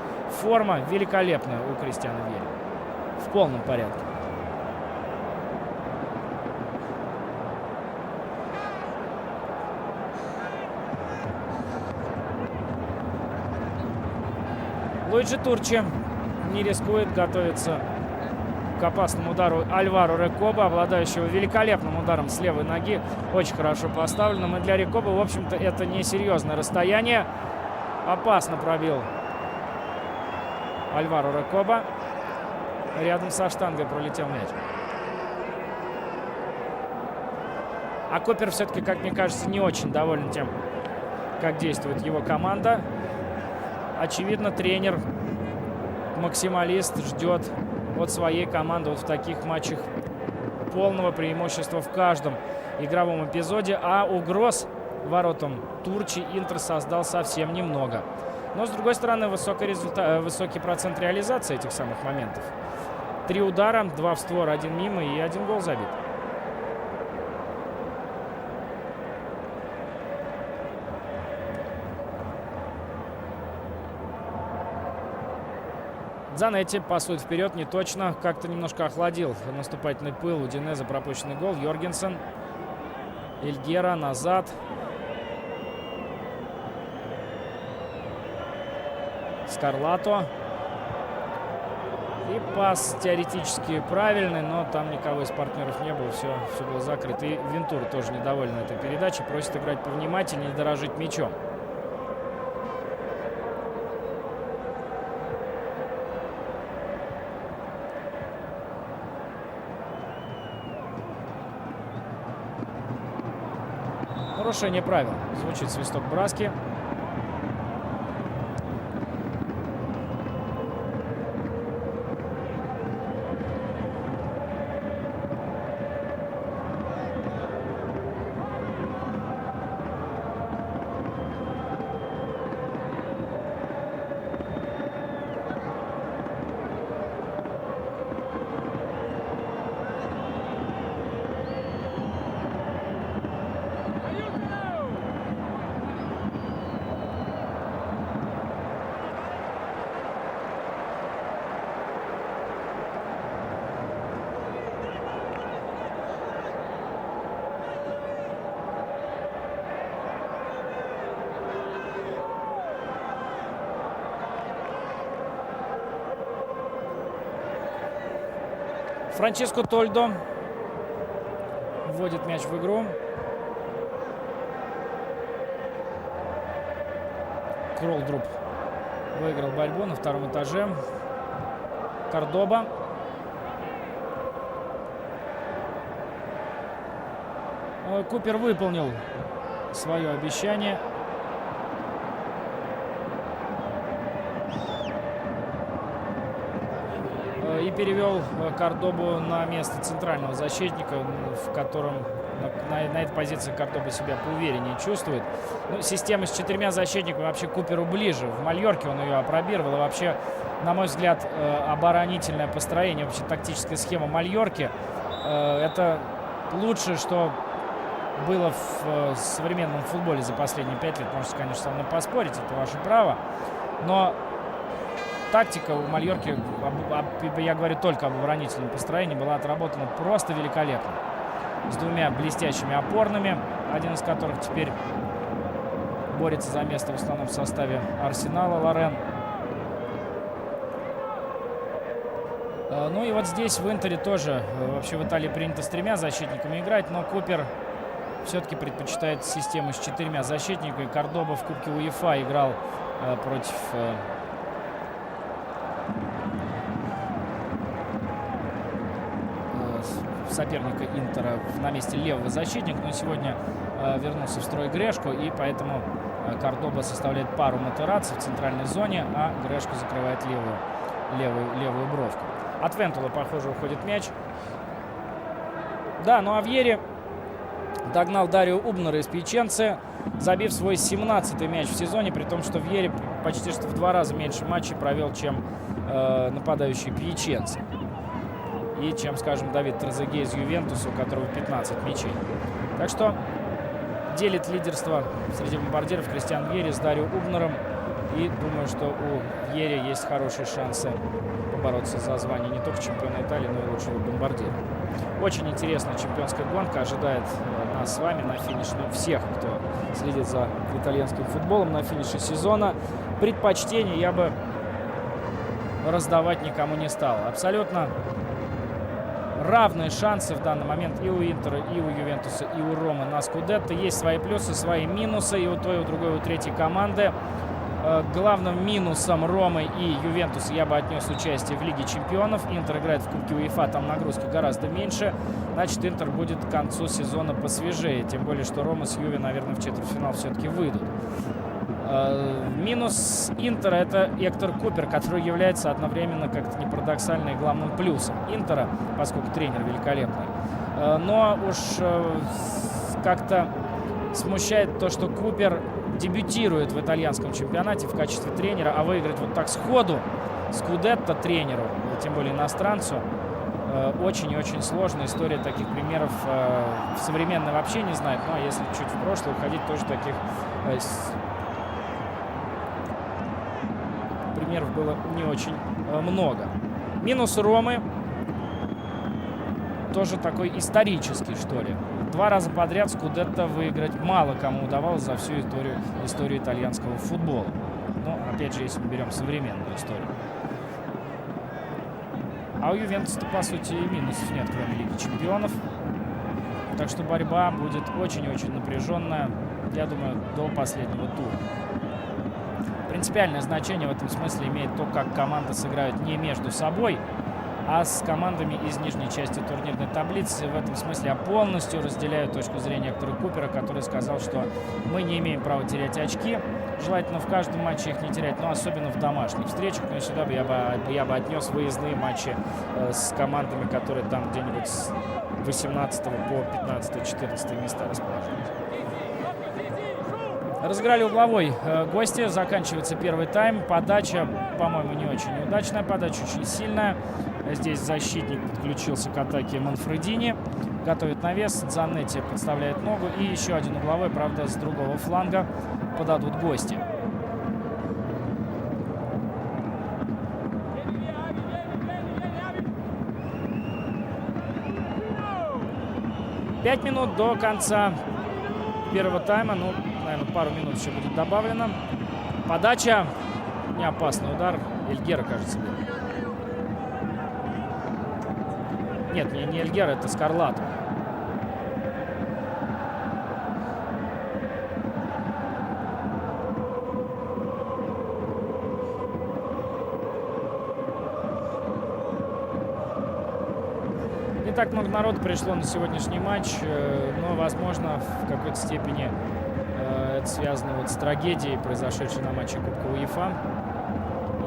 форма великолепная у Кристиана Вьери. В полном порядке. Луиджи Турчи не рискует, готовится к опасному удару Альваро Рекоба, обладающего великолепным ударом с левой ноги, очень хорошо поставленным. И для Рекоба, в общем-то, это несерьезное расстояние. Опасно пробил Альваро Рекоба. Рядом со штангой пролетел мяч. А Купер все-таки, как мне кажется, не очень доволен тем, как действует его команда. Очевидно, тренер, максималист, ждет от своей команды вот в таких матчах полного преимущества в каждом игровом эпизоде. А угроз воротам Турчи Интер создал совсем немного. Но, с другой стороны, высокий процент реализации этих самых моментов. 3 удара, 2 в створ, 1 мимо и 1 гол забит. Дзанетти пасует вперед, не точно. Как-то немножко охладил наступательный пыл у Динезе пропущенный гол. Йоргенсен. Эльгера назад. Скарлато. И пас теоретически правильный, но там никого из партнеров не было. Все было закрыто. И Вентура тоже недоволен этой передачей. Просит играть повнимательнее, не дорожить мячом. Нарушение правил. Звучит свисток Браски. Франческо Тольдо вводит мяч в игру. Кролдруп выиграл борьбу на втором этаже. Кордоба. Купер выполнил свое обещание. И перевел Кордобу на место центрального защитника, в котором на этой позиции Кордоба себя поувереннее чувствует. Ну, система с 4 защитниками вообще Куперу ближе. В Мальорке он ее опробировал. И вообще, на мой взгляд, оборонительное построение, вообще тактическая схема Мальорки — это лучшее, что было в современном футболе за последние 5 лет. Можете, конечно, со мной поспорить, это ваше право. Но тактика у Мальорки, я говорю только об оборонительном построении, была отработана просто великолепно. С 2 блестящими опорными, один из которых теперь борется за место в основном составе Арсенала, Лорен. Ну и вот здесь в Интере тоже, вообще в Италии принято с 3 защитниками играть, но Купер все-таки предпочитает систему с 4 защитниками. Кордоба в Кубке УЕФА играл против соперника Интера на месте левого защитника, но сегодня вернулся в строй Грешко, и поэтому Кордоба составляет пару Матерацци в центральной зоне, а Грешко закрывает левую бровку. От Вентула, похоже, уходит мяч. Да, ну а Вьери догнал Дарио Убнера из Пьяченце, забив свой 17-й мяч в сезоне, при том, что Вьери почти что в 2 раза меньше матчей провел, чем нападающий Пьяченце. и чем, скажем, Давид Трезеге из Ювентуса, у которого 15 мячей. Так что делит лидерство среди бомбардиров Кристиан Вьери с Дарио Убнером. И думаю, что у Вьери есть хорошие шансы побороться за звание не только чемпиона Италии, но и лучшего бомбардира. Очень интересная чемпионская гонка ожидает нас с вами на финише. Ну, всех, кто следит за итальянским футболом на финише сезона. Предпочтение я бы раздавать никому не стал. Абсолютно равные шансы в данный момент и у Интера, и у Ювентуса, и у Ромы на Скудетто. Есть свои плюсы, свои минусы и у той, и у другой, и у третьей команды. Главным минусом Ромы и Ювентуса я бы отнес участие в Лиге чемпионов. Интер играет в Кубке УЕФА, там нагрузки гораздо меньше. Значит, Интер будет к концу сезона посвежее. Тем более, что Рома с Юве, наверное, в четвертьфинал все-таки выйдут. Минус Интера — это Гектор Купер, который является одновременно, как-то не парадоксально, и главным плюсом Интера, поскольку тренер великолепный. Но уж как-то смущает то, что Купер дебютирует в итальянском чемпионате в качестве тренера, а выиграть вот так сходу Скудетто тренеру, тем более иностранцу, очень и очень сложная. История таких примеров в современной вообще не знает. Ну, а если чуть в прошлое уходить, тоже таких примеров было не очень много. Минус Ромы тоже такой исторический, что ли. 2 раза подряд Скудетто выиграть мало кому удавалось за всю историю итальянского футбола. Но, опять же, если мы берем современную историю. А у Ювентуса, по сути, и минусов нет, кроме Лиги чемпионов. Так что борьба будет очень и очень напряженная, я думаю, до последнего тура. Принципиальное значение в этом смысле имеет то, как команды сыграют не между собой, а с командами из нижней части турнирной таблицы. В этом смысле я полностью разделяю точку зрения Гектора Купера, который сказал, что мы не имеем права терять очки. Желательно в каждом матче их не терять, но особенно в домашних встречах. Но сюда я бы отнес выездные матчи с командами, которые там где-нибудь с 18 по 15-14 места расположились. Разыграли угловой гости. Заканчивается первый тайм. Подача, по-моему, не очень удачная. Подача очень сильная. Здесь защитник подключился к атаке Манфредини. Готовит навес. Дзанетти подставляет ногу. И еще один угловой, правда, с другого фланга подадут гости. Пять минут до конца первого тайма. Ну, наверное, пару минут еще будет добавлено. Подача. Не опасный удар. Эльгера, кажется, был. Нет, не Эльгера, это Скарлатто. Не так много народу пришло на сегодняшний матч, но, возможно, в какой-то степени это связано вот с трагедией, произошедшей на матче Кубка УЕФА,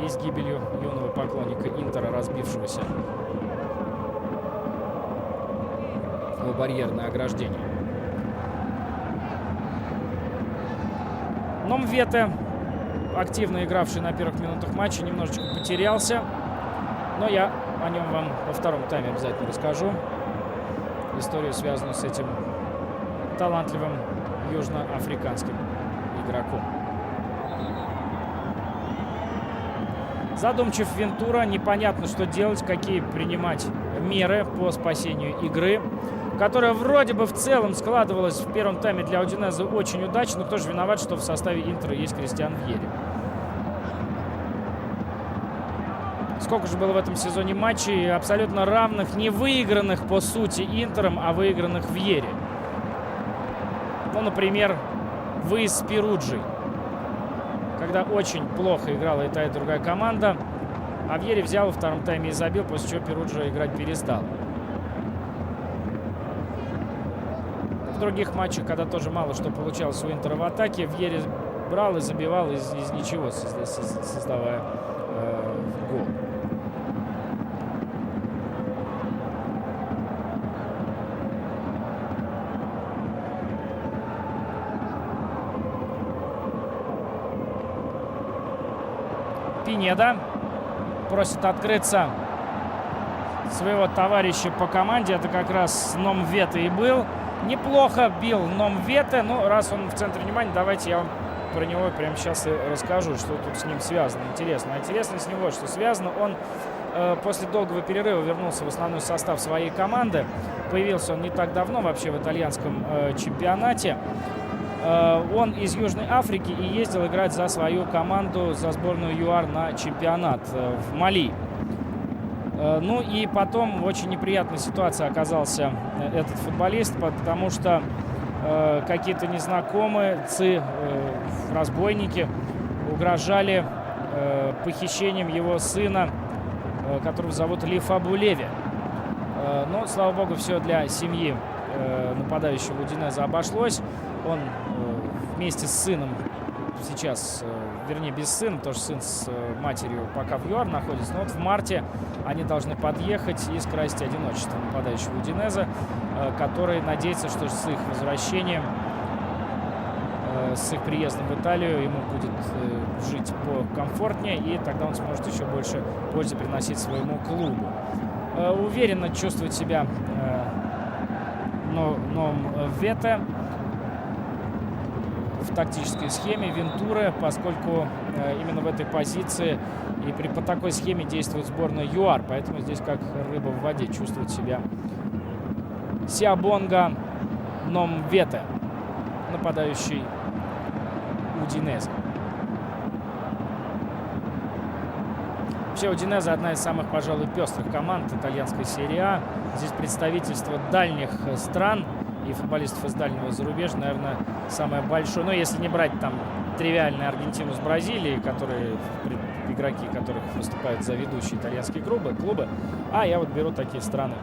и с гибелью юного поклонника Интера, разбившегося о барьерное ограждение. Номвете, активно игравший на первых минутах матча, немножечко потерялся, но я о нем вам во втором тайме обязательно расскажу. Историю, связанную с этим талантливым южноафриканским игроком. Задумчив Вентура, непонятно, что делать, какие принимать меры по спасению игры, которая вроде бы в целом складывалась в первом тайме для Удинезе очень удачно. Но кто же виноват, что в составе Интера есть Кристиан Вьери? Сколько же было в этом сезоне матчей абсолютно равных, не выигранных по сути Интером, а выигранных Вьери. Ну, например, выезд с Перуджей, когда очень плохо играла и та, и другая команда, а Вьери взял во втором тайме и забил, после чего Перуджа играть перестал. В других матчах, когда тоже мало что получалось у Интера в атаке, Вьери брал и забивал из ничего, создавая гол. Пинеда просит открыться своего товарища по команде. Это как раз Ном Вете и был. Неплохо бил Ном Вете. Но раз он в центре внимания, давайте я вам про него прямо сейчас и расскажу, что тут с ним связано. Интересно. А интересно с ним вот что связано. Он после долгого перерыва вернулся в основной состав своей команды. Появился он не так давно вообще в итальянском чемпионате. Он из Южной Африки и ездил играть за свою команду, за сборную ЮАР на чемпионат в Мали. Ну и потом в очень неприятной ситуации оказался этот футболист, потому что какие-то незнакомые разбойники угрожали похищением его сына, которого зовут Лифа Булеви. Но, слава богу, все для семьи нападающего Удинезе обошлось. Он вместе с сыном сейчас, вернее, без сына, тоже сын с матерью пока в ЮАР находится. Но вот в марте они должны подъехать и скрасить одиночество нападающего Удинезе, который надеется, что с их возвращением, с их приездом в Италию ему будет жить покомфортнее, и тогда он сможет еще больше пользы приносить своему клубу. Уверенно чувствует себя Ном Вете в тактической схеме Вентуры, поскольку именно в этой позиции и по такой схеме действует сборная ЮАР, поэтому здесь как рыба в воде чувствует себя Сиабонга Ном Вете, нападающий Удинезе. Вообще Удинезе одна из самых, пожалуй, пестрых команд итальянской серии А. Здесь представительство дальних стран и футболистов из дальнего зарубежья, наверное, самое большое. Но если не брать там тривиальную Аргентину с Бразилией, игроки которых выступают за ведущие итальянские клубы. А я вот беру такие страны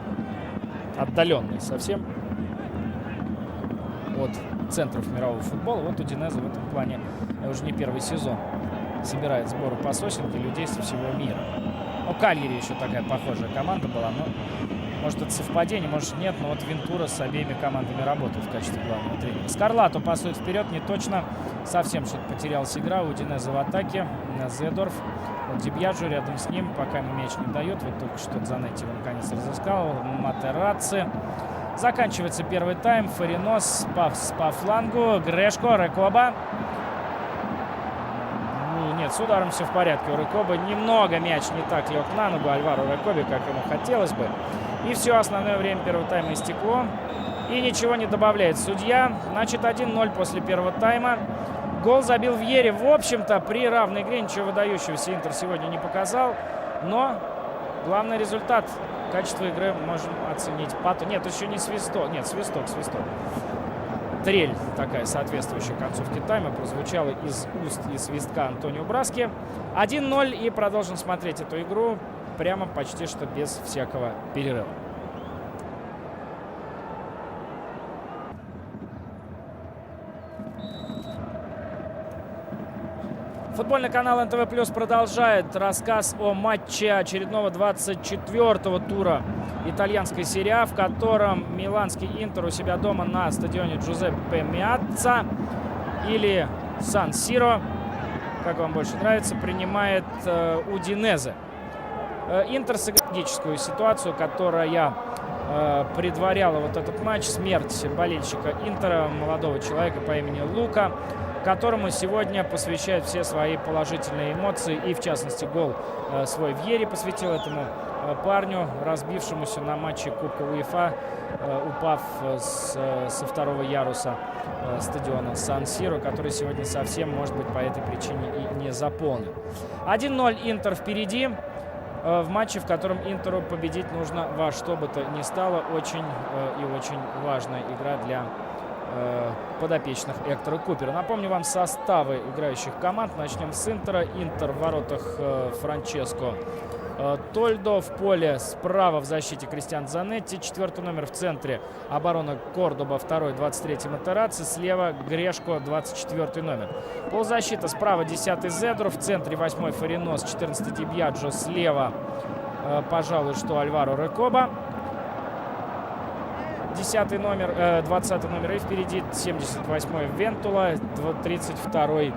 отдаленные совсем от центров мирового футбола. Вот Удинезе в этом плане уже не первый сезон собирает сборы по сосенке людей со всего мира. Ну, Кальяри еще такая похожая команда была, но может это совпадение, может нет, но вот Вентура с обеими командами работает в качестве главного тренера. Скарлато пасует вперед, не точно, совсем что-то потерялась игра. Удинезе в атаке, Зедорф, Дибьяджо рядом с ним, пока ему мяч не дает. Вот только что Дзанетти его наконец разыскал. Матерацци. Заканчивается первый тайм. Фаринос по флангу. Грешко, Рекоба. Нет, с ударом все в порядке у Рекобы. Немного мяч не так лег на ногу Альваро Рекобе, как ему хотелось бы. И все, основное время первого тайма истекло. И ничего не добавляет судья. Значит, 1-0 после первого тайма. Гол забил Вьери. В общем-то, при равной игре ничего выдающегося Интер сегодня не показал. Но главный результат. Качество игры можем оценить. Нет, еще не свисток. Нет, свисток. Трель такая соответствующая концовке тайма прозвучала из уст и свистка Антонио Браски. 1-0 и продолжим смотреть эту игру прямо почти что без всякого перерыва. Футбольный канал НТВ+ продолжает рассказ о матче очередного 24-го тура итальянской серии А, в котором миланский Интер у себя дома на стадионе Джузеппе Меатца или Сан-Сиро, как вам больше нравится, принимает Удинезе. Интер сыграл трагическую ситуацию, которая предваряла вот этот матч. Смерть болельщика Интера, молодого человека по имени Лука, которому сегодня посвящают все свои положительные эмоции. И, в частности, гол свой Вьери посвятил этому парню, разбившемуся на матче Кубка УЕФА, упав со второго яруса стадиона Сан-Сиро, который сегодня совсем, может быть, по этой причине и не заполнен. 1-0 Интер впереди. В матче, в котором Интеру победить нужно во что бы то ни стало. Очень и очень важная игра для подопечных Эктора Купера. Напомню вам составы играющих команд. Начнем с Интера. Интер в воротах Франческо Тольдо. В поле справа в защите Кристиан Дзанетти. 4-й номер в центре обороны Кордоба. 2-й, 23-й Матерацци. Слева Грешко, 24-й номер. Полузащита справа 10-й Зедорф. В центре 8-й Фаринос. 14-й Дибьяджо. Слева, пожалуй, что Альваро Рекоба. 10-й номер, 20-й номер. И впереди 78-й Вентула. 32-й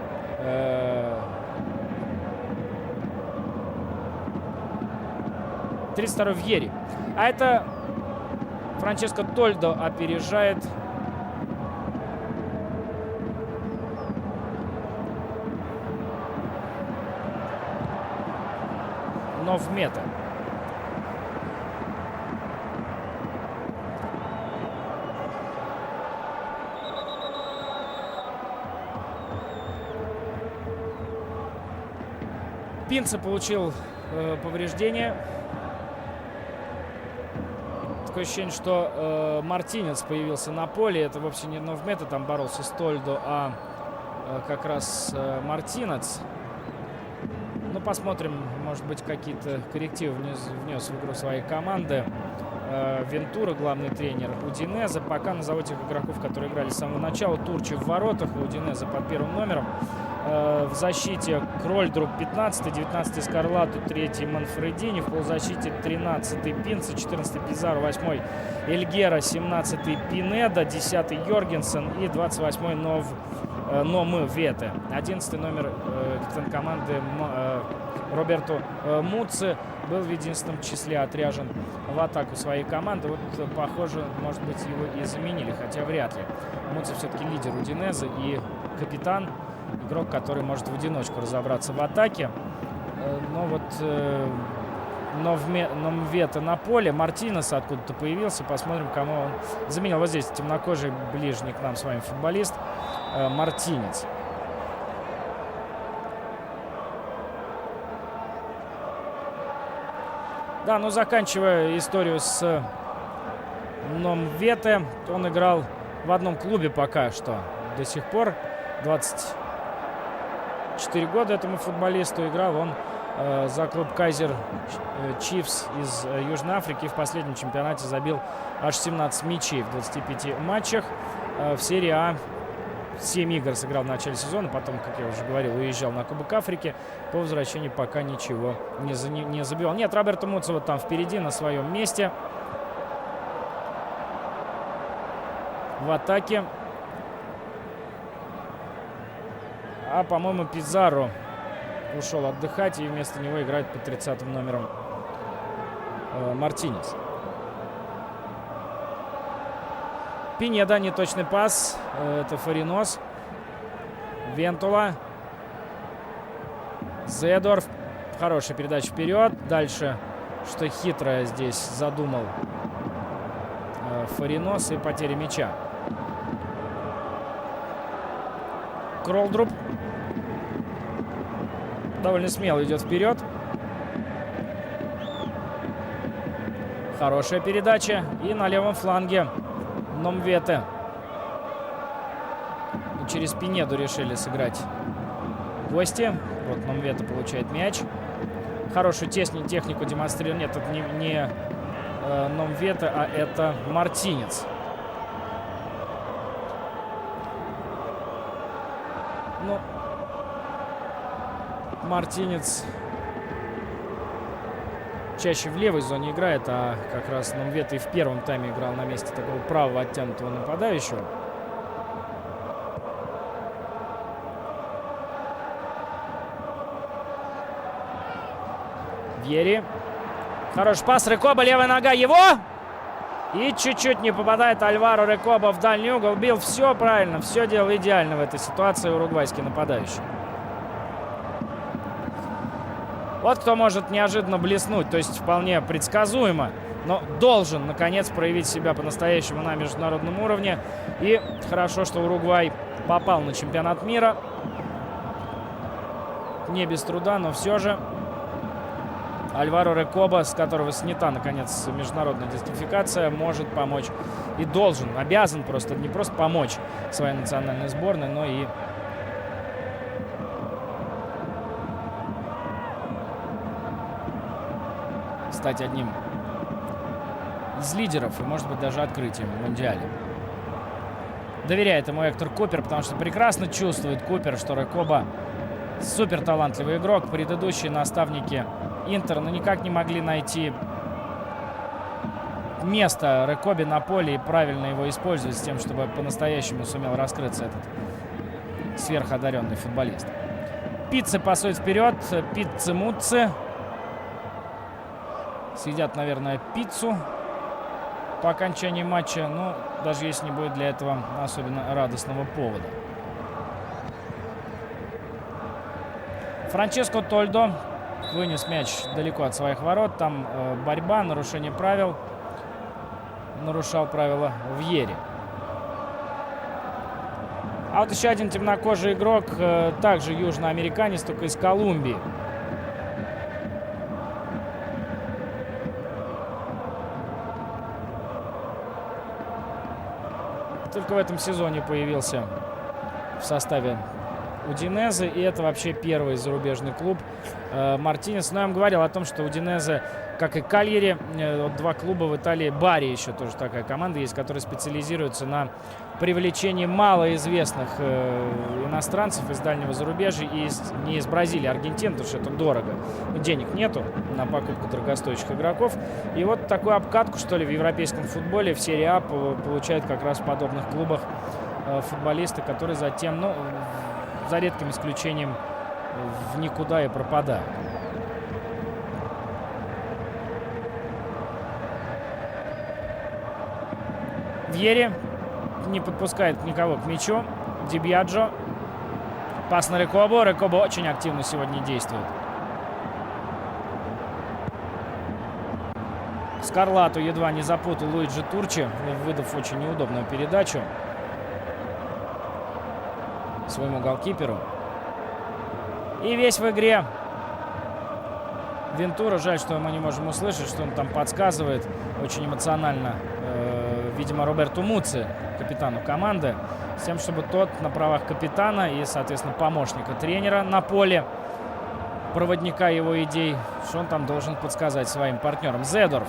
32-й Вьери. А это Франческо Тольдо опережает Новмета. Пинца получил повреждение. Такое ощущение, что Мартинец появился на поле. Это вовсе не Новмета там боролся с Тольдо, а как раз Мартинец. Ну, посмотрим, может быть, какие-то коррективы внес в игру своей команды Вентура, главный тренер Удинезе. Пока назову тех игроков, которые играли с самого начала. Турчи в воротах, Удинезе под первым номером. В защите Крольдруп 15-й, 19-й Скарлату, 3-й Манфредини. В полузащите 13-й Пинца, 14-й Пизаро, 8-й Эльгера, 17-й Пинеда, 10-й Йоргенсен и 28-й Номвете. 11-й номер капитан команды Роберто Муцци был в единственном числе отряжен в атаку своей команды. Вот, похоже, может быть, его и заменили, хотя вряд ли. Муцци все-таки лидер Удинезе и капитан, игрок, который может в одиночку разобраться в атаке. Но вот Номвета на поле. Мартинес откуда-то появился. Посмотрим, кому он заменил. Вот здесь темнокожий, ближний к нам с вами футболист Мартинец. Да, ну заканчивая историю с Номвете, он играл в одном клубе пока что до сих пор. 24 года этому футболисту. Играл он за клуб Кайзер Чифс из Южной Африки. В последнем чемпионате забил аж 17 мячей в 25 матчах. В серии А 7 игр сыграл в начале сезона. Потом, как я уже говорил, уезжал на Кубок Африки. По возвращении пока ничего не забивал. Нет, Роберто Муцци вот там впереди на своем месте. В атаке. А, по-моему, Пизаро ушел отдыхать, и вместо него играет под 30-м номером Мартинес. Пинеда, неточный пас. Это Фаринос. Вентула. Зедорф. Хорошая передача вперед. Дальше, что хитрое здесь задумал Фаринос, и потеря мяча. Кролдруп довольно смело идет вперед. Хорошая передача. И на левом фланге Номвете. Через Пинеду решили сыграть гости. Вот Номвете получает мяч. Хорошую технику демонстрирует. Нет, это не Номвете, а это Мартинец. Ну, Мартинец чаще в левой зоне играет, а как раз Номвете и в первом тайме играл на месте такого правого оттянутого нападающего. Вьери. Хороший пас. Рекоба, левая нога его. И чуть-чуть не попадает Альваро Рекоба в дальний угол. Бил все правильно, все делал идеально в этой ситуации уругвайский нападающий. Вот кто может неожиданно блеснуть, то есть вполне предсказуемо, но должен, наконец, проявить себя по-настоящему на международном уровне. И хорошо, что Уругвай попал на чемпионат мира. Не без труда, но все же Альваро Рекоба, с которого снята, наконец, международная дисквалификация, может помочь и должен, обязан просто, не просто помочь своей национальной сборной, но и стать одним из лидеров и, может быть, даже открытием в Мундиале. Доверяет ему Эктор Купер, потому что прекрасно чувствует Купер, что Рекоба супер талантливый игрок. Предыдущие наставники Интера никак не могли найти место Рекобе на поле и правильно его использовать с тем, чтобы по-настоящему сумел раскрыться этот сверходаренный футболист. Пицце пасует вперед. Пицце Муцци. съедят, наверное, пиццу по окончании матча. Но даже если не будет для этого особенно радостного повода. Франческо Тольдо вынес мяч далеко от своих ворот. Там борьба, нарушение правил. Нарушал правила Вьери. А вот еще один темнокожий игрок, также южноамериканец, только из Колумбии. Только в этом сезоне появился в составе Удинезе, и это вообще первый зарубежный клуб Мартинес. Но я вам говорил о том, что Удинезе, как и Кальяри, два клуба в Италии, Бари еще тоже такая команда есть, которая специализируется на привлечении малоизвестных иностранцев из дальнего зарубежья и не из Бразилии, а Аргентины, потому что это дорого. Денег нету на покупку дорогостоящих игроков. И вот такую обкатку, что ли, в европейском футболе, в серии А получают как раз в подобных клубах футболисты, которые затем, ну, за редким исключением, в никуда и пропадают. Вьери не подпускает никого к мячу. Ди Бьяджо. Пас на Рекобо. Рекобо очень активно сегодня действует. Скарлату едва не запутал Луиджи Турчи, выдав очень неудобную передачу своему голкиперу. И весь в игре Вентура. Жаль, что мы не можем услышать, что он там подсказывает очень эмоционально, видимо, Роберту Муцци, капитану команды, с тем, чтобы тот на правах капитана и, соответственно, помощника тренера на поле, проводника его идей, что он там должен подсказать своим партнерам. Зедорф.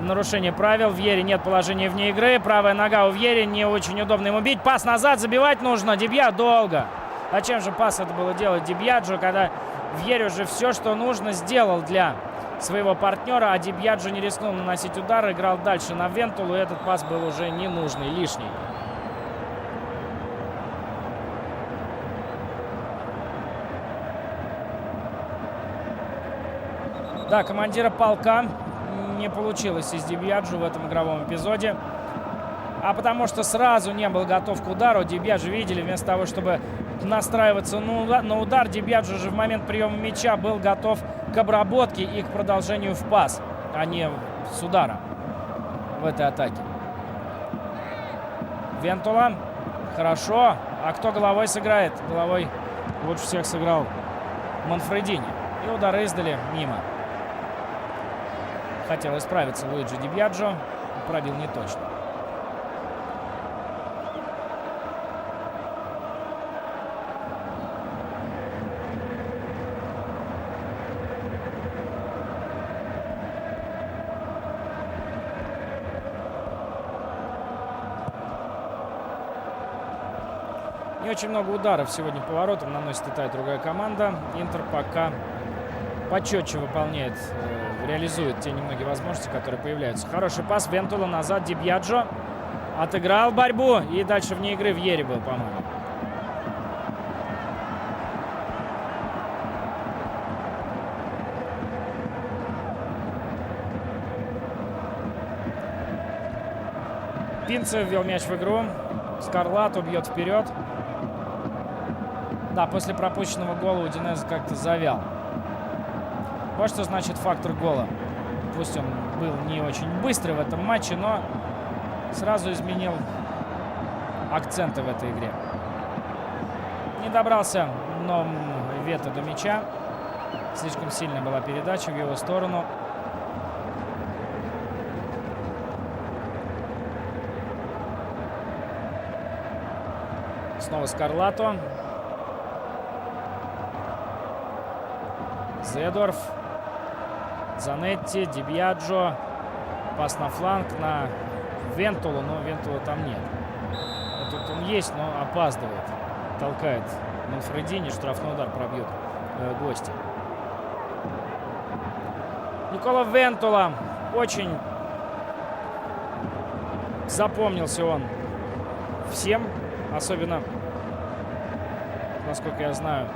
Нарушение правил. Вьери нет положения вне игры. Правая нога у Вьери. Не очень удобно ему бить. Пас назад. Забивать нужно. Ди Бьяджо долго. Зачем же пас это было делать Ди Бьяджо, когда Вьери уже все, что нужно, сделал для своего партнера, а Ди Бьяджо не рискнул наносить удар, играл дальше на Вентулу, и этот пас был уже ненужный, лишний. Да, командира полка не получилось из Ди Бьяджо в этом игровом эпизоде. А потому что сразу не был готов к удару. Ди Бьяджо, видели, вместо того, чтобы настраиваться на удар, Ди Бьяджо же в момент приема мяча был готов к обработке и к продолжению в пас, а не с удара в этой атаке. Вентула. Хорошо. А кто головой сыграет? Головой лучше всех сыграл Манфредини. И удары издали мимо. Хотел исправиться Луиджи Ди Бьяджо. Пробил не точно. Не очень много ударов сегодня по воротам наносит и та, и другая команда. Интер пока почетче выполняет, реализует те немногие возможности, которые появляются. Хороший пас. Вентула назад. Ди Бьяджо отыграл борьбу. И дальше вне игры Вьери был, по-моему. Пинце ввел мяч в игру. Скарлату бьет вперед. Да, после пропущенного гола Удинезе как-то завял. Вот что значит фактор гола. Пусть он был не очень быстрый в этом матче, но сразу изменил акценты в этой игре. Не добрался Вето до мяча. Слишком сильная была передача в его сторону. Снова Скарлато. Зедорф. Занетти. Ди Бьяджо. Пас на фланг на Вентулу, но Вентула там нет. Вот тут он есть, но опаздывает. Толкает Манфредини. Штрафной удар пробьют гости. Никола Вентула. Очень запомнился он всем. Особенно, насколько я знаю,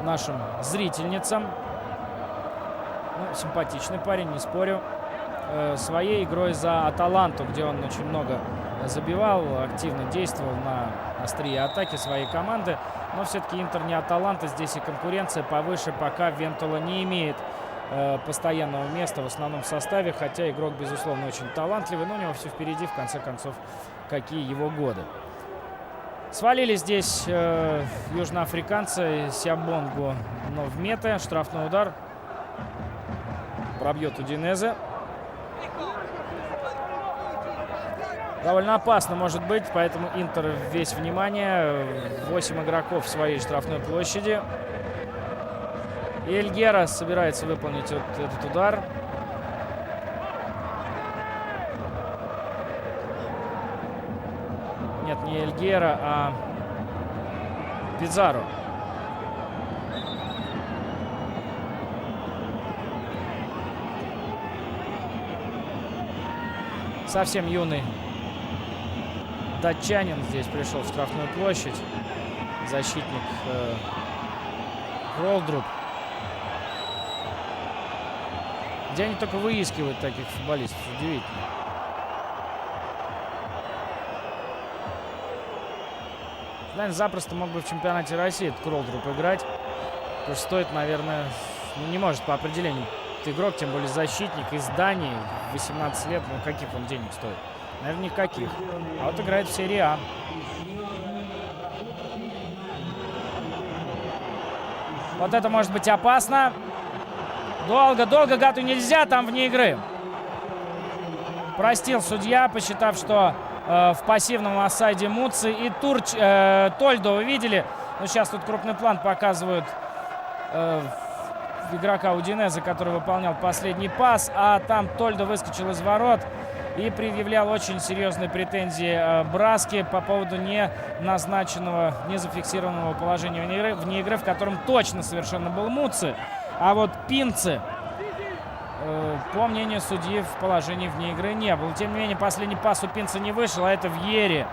нашим зрительницам. Ну, симпатичный парень, не спорю. Своей игрой за Аталанту, где он очень много забивал, активно действовал на острие атаки своей команды. Но все-таки Интер не Аталанта, здесь и конкуренция повыше, пока Вентула не имеет постоянного места в основном составе, хотя игрок, безусловно, очень талантливый, но у него все впереди, в конце концов, какие его годы. Свалили здесь южноафриканцы Сиабонгу, но в мете, штрафной удар, пробьет Удинезе. Довольно опасно может быть, поэтому Интер весь внимание. 8 игроков в своей штрафной площади. И Эльгера собирается выполнить вот этот удар. Нет, не Эльгера, а Пизарро. Совсем юный датчанин здесь пришел в штрафную площадь. Защитник Кролдруп. Где они только выискивают таких футболистов. Удивительно. Наверное, запросто мог бы в чемпионате России этот Кролдруп играть. Потому что стоит, наверное, не может по определению. Это игрок, тем более защитник из Дании. 18 лет, ну каких он денег стоит? Наверное, никаких. А вот играет в серии А. Вот это может быть опасно. Долго Гату нельзя, там вне игры. Простил судья, посчитав, что в пассивном офсайде Муци и Тольдо, вы видели? Но сейчас тут крупный план показывают игрока Удинезе, который выполнял последний пас. А там Тольдо выскочил из ворот и предъявлял очень серьезные претензии Браске по поводу не назначенного, не зафиксированного положения вне игры, в котором точно совершенно был Муци. А вот Пинци, по мнению судьи, в положении вне игры не был. Тем не менее, последний пас у Пинци не вышел, а это Вьери.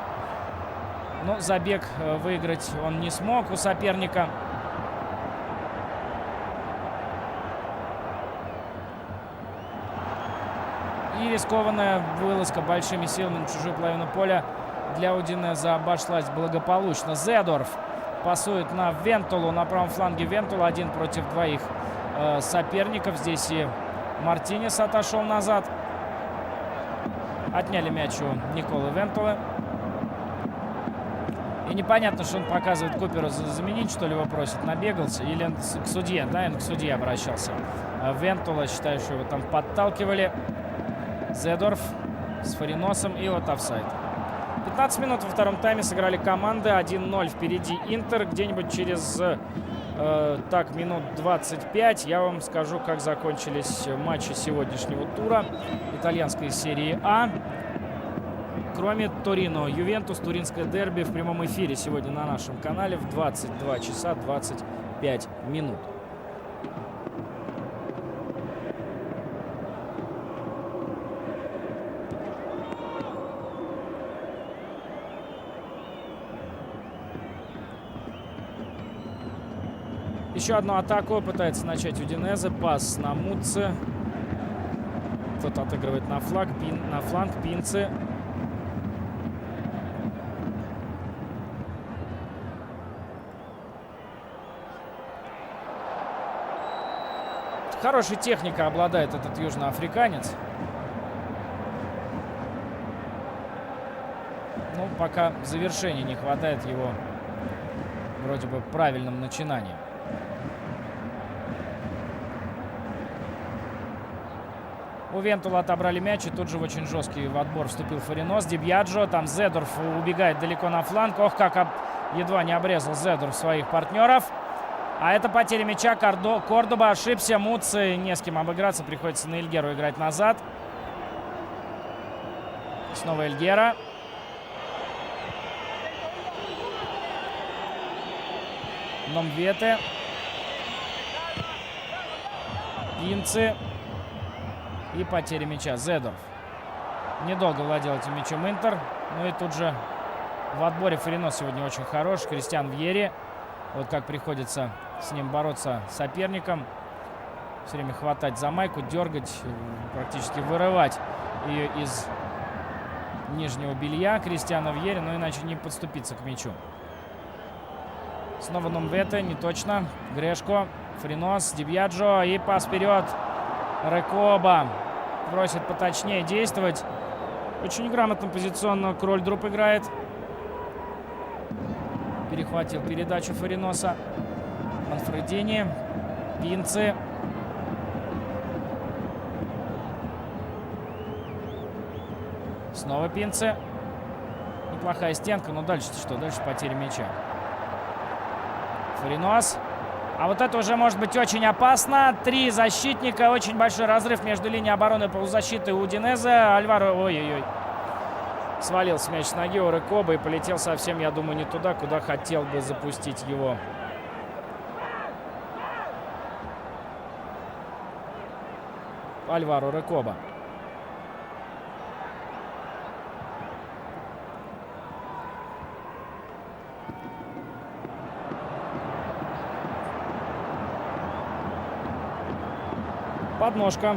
Но забег выиграть он не смог у соперника. И рискованная вылазка большими силами на чужую половину поля для Удинезе обошлась благополучно. Зедорф пасует на Вентулу, на правом фланге Вентула, 1 против 2 соперников. Здесь и Мартинес отошел назад. Отняли мяч у Николы Вентулы. И непонятно, что он показывает Куперу заменить, что ли, его просит. Набегался или к судье, да, он к судье обращался. Вентула, считаю, что его там подталкивали. Зедорф с Фариносом и вот офсайд. 15 минут во втором тайме сыграли команды. 1-0 впереди Интер. Где-нибудь через минут 25 я вам скажу, как закончились матчи сегодняшнего тура итальянской серии А. Кроме Торино, Ювентус, туринское дерби в прямом эфире сегодня на нашем канале в 22 часа 25 минут. Еще одну атаку пытается начать Удинезе. Пас на Муци. Кто-то отыгрывает на фланг. Пинци. Хорошей техникой обладает этот южноафриканец. Ну, пока завершения не хватает его вроде бы правильным начинанием. У Вентула отобрали мяч, и тут же в очень жесткий в отбор вступил Фаринос. Ди Бьяджо, там Зедорф убегает далеко на фланг. Ох, как едва не обрезал Зедорф своих партнеров. А это потеря мяча. Кордоба ошибся. Муци не с кем обыграться. Приходится на Эльгеру играть назад. Снова Эльгера. Номвете. Пинци. И потеря мяча. Зедорф. Недолго владел этим мячом Интер. Ну и тут же в отборе Фаринос сегодня очень хорош. Кристиан Вьери. Вот как приходится с ним бороться соперникам. все время хватать за майку, дергать, практически вырывать ее из нижнего белья Кристиана Вьери, но иначе не подступиться к мячу. Снова Номвете, не точно. Грешко, Фринос, Дибьяджо и пас вперед. Рекоба просит поточнее действовать. Очень грамотно позиционно Крольдруп играет. Перехватил передачу Фариноса. Манфредини, Пинци. Снова Пинци. Неплохая стенка, но дальше что? Дальше потеря мяча. Фаринос. А вот это уже может быть очень опасно. 3 защитника. Очень большой разрыв между линией обороны и полузащиты у Удинезе. Альваро, ой-ой-ой. Свалился мяч с ноги у Рекоба и полетел совсем, я думаю, не туда, куда хотел бы запустить его. Альваро Рекоба. Подножка.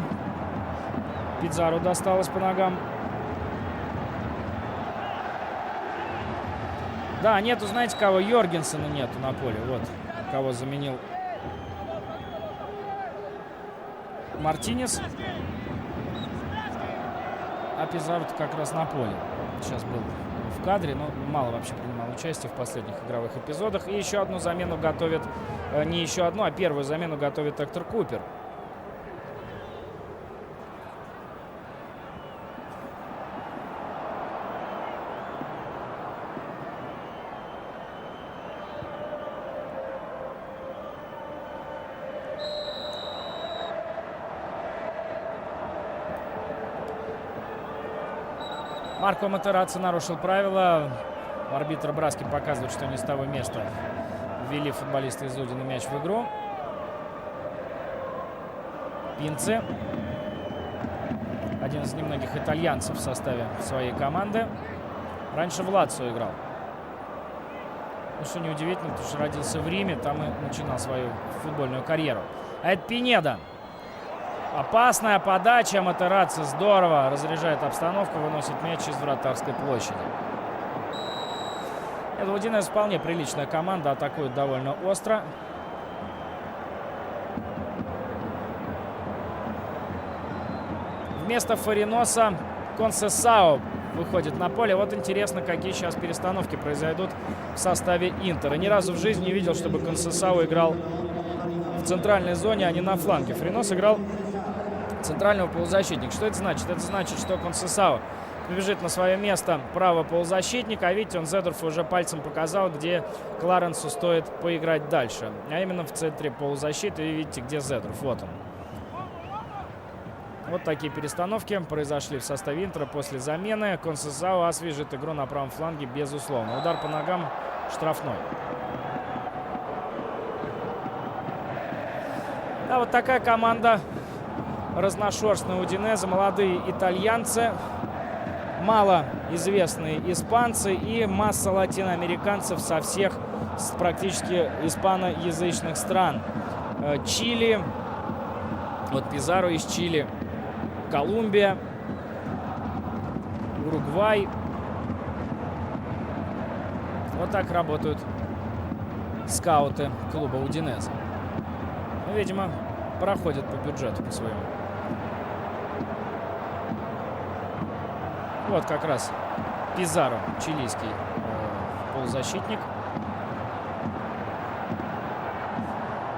Пизару досталось по ногам. Да, нету, знаете кого? Йоргенсена нету на поле. Вот, кого заменил Мартинес. А Пизару как раз на поле. Сейчас был в кадре, но мало вообще принимал участие в последних игровых эпизодах. И еще одну замену готовит, не еще одну, а первую замену готовит Эктор Купер. Марко Матерацци нарушил правила. Арбитр Браски показывает, что не с того места ввели футболисты из Удина мяч в игру. Пинци. Один из немногих итальянцев в составе своей команды. Раньше в Лацио играл. Ну, что неудивительно, потому что родился в Риме, там и начинал свою футбольную карьеру. А это Пинеда. Опасная подача. Матерацци здорово разряжает обстановку, выносит мяч из вратарской площади. Это Удинез вполне приличная команда, атакует довольно остро. Вместо Фариноса Консесао выходит на поле. Вот интересно, какие сейчас перестановки произойдут в составе Интера. Ни разу в жизни не видел, чтобы Консесао играл в центральной зоне, а не на фланге. Фаринос играл центрального полузащитника. Что это значит? Это значит, что Консесао побежит на свое место правого полузащитника. А видите, он Зедорфу уже пальцем показал, где Кларенсу стоит поиграть дальше. А именно в центре полузащиты. И видите, где Зедорф. Вот он. Вот такие перестановки произошли в составе Интера после замены. Консесао освежит игру на правом фланге, безусловно. Удар по ногам, штрафной. Да, вот такая команда. Разношерстная Удинезе, молодые итальянцы, мало известные испанцы и масса латиноамериканцев со всех практически испаноязычных стран. Чили, вот Пизару из Чили, Колумбия, Уругвай. Вот так работают скауты клуба Удинезе. Ну, видимо, проходят по бюджету по своему. Вот как раз Пизару, чилийский полузащитник.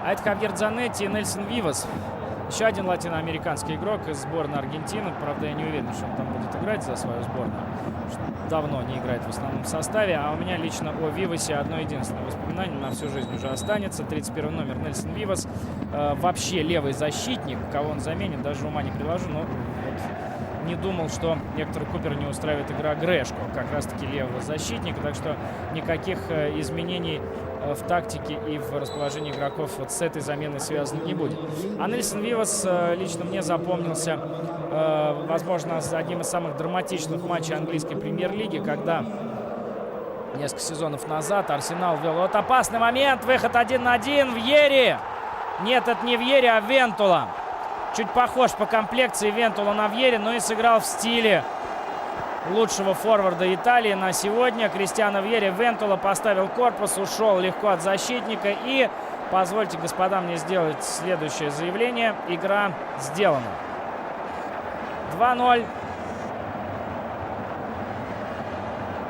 А это Хавьер Дзанетти и Нельсон Вивас. Еще один латиноамериканский игрок из сборной Аргентины. Правда, я не уверен, что он там будет играть за свою сборную. Давно не играет в основном составе. А у меня лично о Вивасе одно единственное воспоминание на всю жизнь уже останется. 31 номер Нельсон Вивас. Вообще левый защитник. Кого он заменит, даже ума не приложу. Но вот не думал, что Эктор Купер не устраивает игра Грешко. Как раз-таки левого защитника. Так что никаких изменений в тактике и в расположении игроков вот с этой заменой связано не будет. А Нельсон Вивас лично мне запомнился, возможно, одним из самых драматичных матчей английской премьер-лиги, когда несколько сезонов назад Арсенал вел. Вот опасный момент, выход 1 на 1, Вьери. Нет, это не Вьери, а Вентула. Чуть похож по комплекции Вентула на Вьери, но и сыграл в стиле лучшего форварда Италии на сегодня. Кристиано Вьери. Вентула поставил корпус, ушел легко от защитника. И позвольте, господа, мне сделать следующее заявление. Игра сделана. 2-0.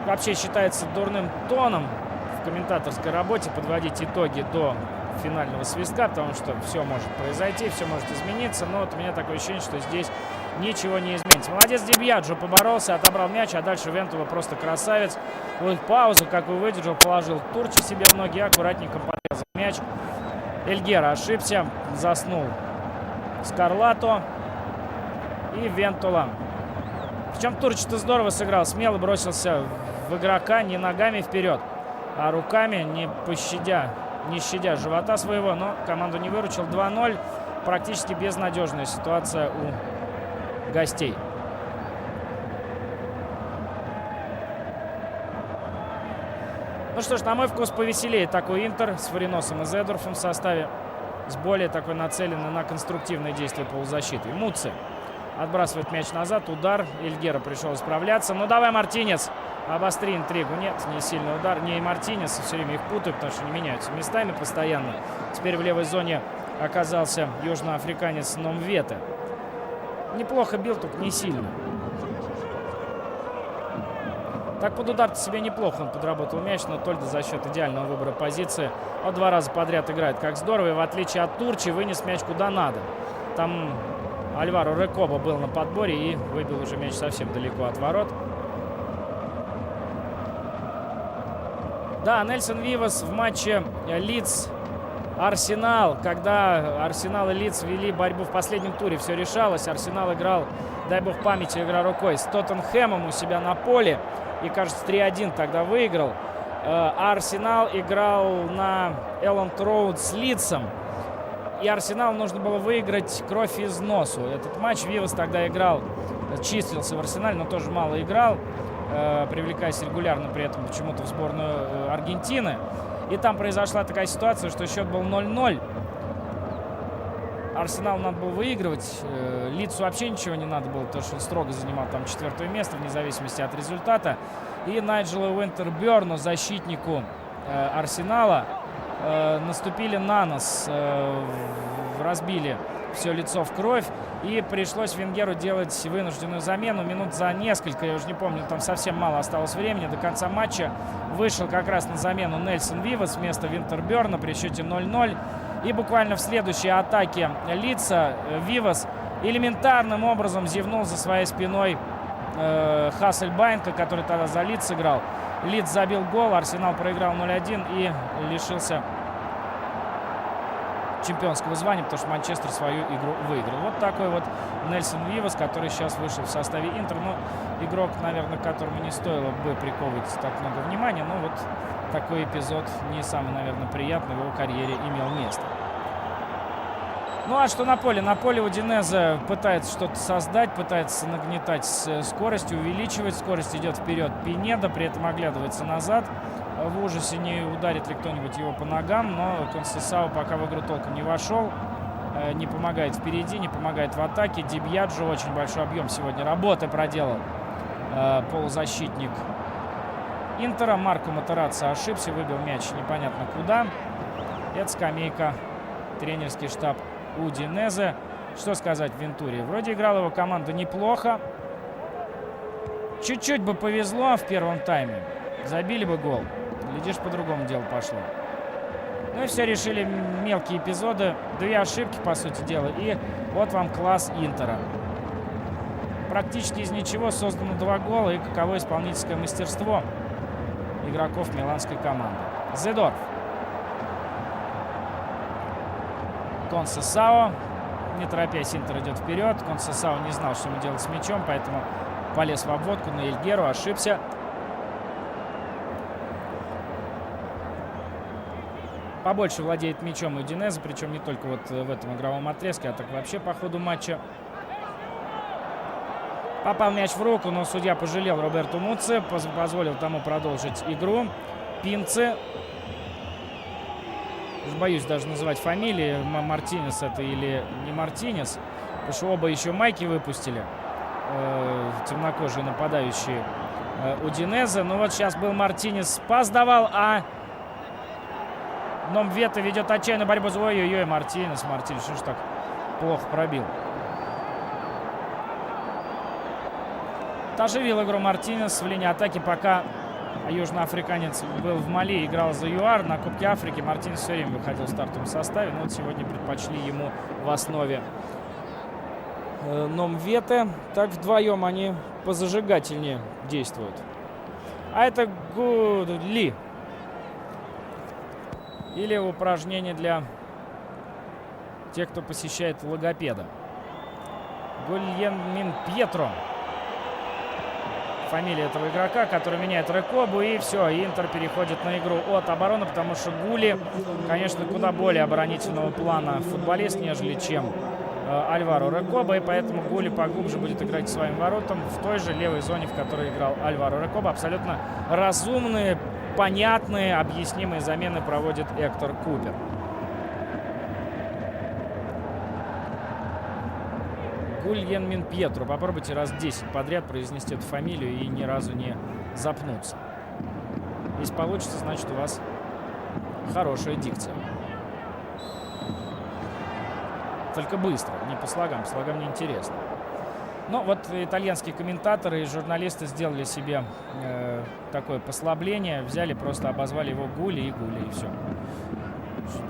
Вообще считается дурным тоном в комментаторской работе подводить итоги до финального свистка, потому что все может произойти, все может измениться, но вот у меня такое ощущение, что здесь ничего не изменится. Молодец Дибьяджо, поборолся, отобрал мяч, а дальше Вентула просто красавец. Вот паузу, какую выдержал, положил Турчи себе в ноги, аккуратненько подрезал мяч. Эльгера ошибся, заснул Скарлато и Вентула. Причем Турчи-то здорово сыграл, смело бросился в игрока, не ногами вперед, а руками, не щадя живота своего, но команду не выручил. 2-0. Практически безнадежная ситуация у гостей. Ну что ж, на мой вкус повеселее такой Интер с Фариносом и Зедорфом в составе, с более такой нацеленной на конструктивные действия полузащиты. Муцци отбрасывает мяч назад, удар. Эльгера пришел исправляться. Ну давай, Мартинес, обостри интригу. Нет, не сильный удар, не и Мартинес. Все время их путают, потому что они меняются местами постоянно. Теперь в левой зоне оказался южноафриканец Номвете. Неплохо бил, только не сильно. Так под удар-то себе неплохо он подработал мяч, но только за счет идеального выбора позиции. Вот 2 раза подряд играет как здорово. И в отличие от Турчи, вынес мяч куда надо. Там Альваро Рекоба был на подборе и выбил уже мяч совсем далеко от ворот. Да, Нельсон Вивас в матче Лидс-Арсенал, когда Арсенал и Лидс вели борьбу в последнем туре, все решалось. Арсенал играл, дай бог памяти, игра рукой, с Тоттенхэмом у себя на поле. И, кажется, 3-1 тогда выиграл. А Арсенал играл на Элленд-Роуд с Лидсом. И Арсеналу нужно было выиграть кровь из носу. Этот матч Вивас тогда играл, числился в Арсенале, но тоже мало играл, привлекаясь регулярно при этом почему-то в сборную Аргентины. И там произошла такая ситуация, что счет был 0-0. Арсеналу надо было выигрывать. Лидсу вообще ничего не надо было, потому что он строго занимал там 4-е место, вне зависимости от результата. И Найджелу Уинтерберну, защитнику Арсенала, наступили на нос, разбили все лицо в кровь. И пришлось Венгеру делать вынужденную замену. Минут за несколько, я уже не помню, там совсем мало осталось времени до конца матча. Вышел как раз на замену Нельсон Вивас вместо Винтерберна при счете 0-0. И буквально в следующей атаке Лидса Вивас элементарным образом зевнул за своей спиной Хассельбайнка, который тогда за Лидс играл. Лидс забил гол, Арсенал проиграл 0-1 и лишился чемпионского звания, потому что Манчестер свою игру выиграл. Вот такой вот Нельсон Вивас, который сейчас вышел в составе Интер. Ну, игрок, наверное, которому не стоило бы приковывать так много внимания, но вот такой эпизод не самый, наверное, приятный в его карьере имел место. Ну а что на поле? На поле Удинезе пытается что-то создать, пытается нагнетать скорость, увеличивать скорость, идет вперед Пинеда, при этом оглядывается назад. В ужасе, не ударит ли кто-нибудь его по ногам, но Консесао пока в игру толком не вошел, не помогает впереди, не помогает в атаке. Дибьяджо очень большой объем сегодня работы проделал полузащитник Интера. Марко Матерацци ошибся, выбил мяч непонятно куда. Это скамейка, тренерский штаб Удинезе. Что сказать Вентуре? Вроде играла его команда неплохо. Чуть-чуть бы повезло в первом тайме. Забили бы гол. Глядишь, по-другому дело пошло. Ну и все, решили мелкие эпизоды. 2 ошибки, по сути дела. И вот вам класс Интера. Практически из ничего создано 2 гола. И каково исполнительское мастерство игроков миланской команды. Зедорф. Консесао. Не торопясь, Интер идет вперед. Консесао не знал, что ему делать с мячом, поэтому полез в обводку на Эльгеру. Ошибся. Побольше владеет мячом Удинезе, причем не только вот в этом игровом отрезке, а так вообще по ходу матча. Попал мяч в руку, но судья пожалел Роберту Муцци, позволил тому продолжить игру. Пинци. Боюсь даже называть фамилии, Мартинес это или не Мартинес. Потому что оба еще майки выпустили. Темнокожие нападающие Удинезе. Ну вот сейчас был Мартинес, пас давал, а Номвета ведет отчаянную борьбу. Ой-ой-ой, Мартинес, что ж так плохо пробил. Оживил игру Мартинес в линии атаки, пока южноафриканец был в Мали, играл за ЮАР на Кубке Африки. Мартинес все время выходил в стартовом составе, но вот сегодня предпочли ему в основе Номвете. Так вдвоем они позажигательнее действуют. А это Гудли. Или упражнение для тех, кто посещает логопеда. Гульен Пьетро. Фамилия этого игрока, который меняет Рекобу. И все, Интер переходит на игру от обороны, потому что Гули, конечно, куда более оборонительного плана футболист, нежели чем Альваро Рекоба. И поэтому Гули поглубже будет играть своим воротам в той же левой зоне, в которой играл Альваро Рекоба. Абсолютно разумные, понятные, объяснимые замены проводит Эктор Купер. Гульен Пьетро. Попробуйте раз 10 подряд произнести эту фамилию и ни разу не запнуться. Если получится, значит, у вас хорошая дикция. Только быстро, не по слогам. По слогам неинтересно. Но вот итальянские комментаторы и журналисты сделали себе такое послабление. Взяли, просто обозвали его Гули, и все.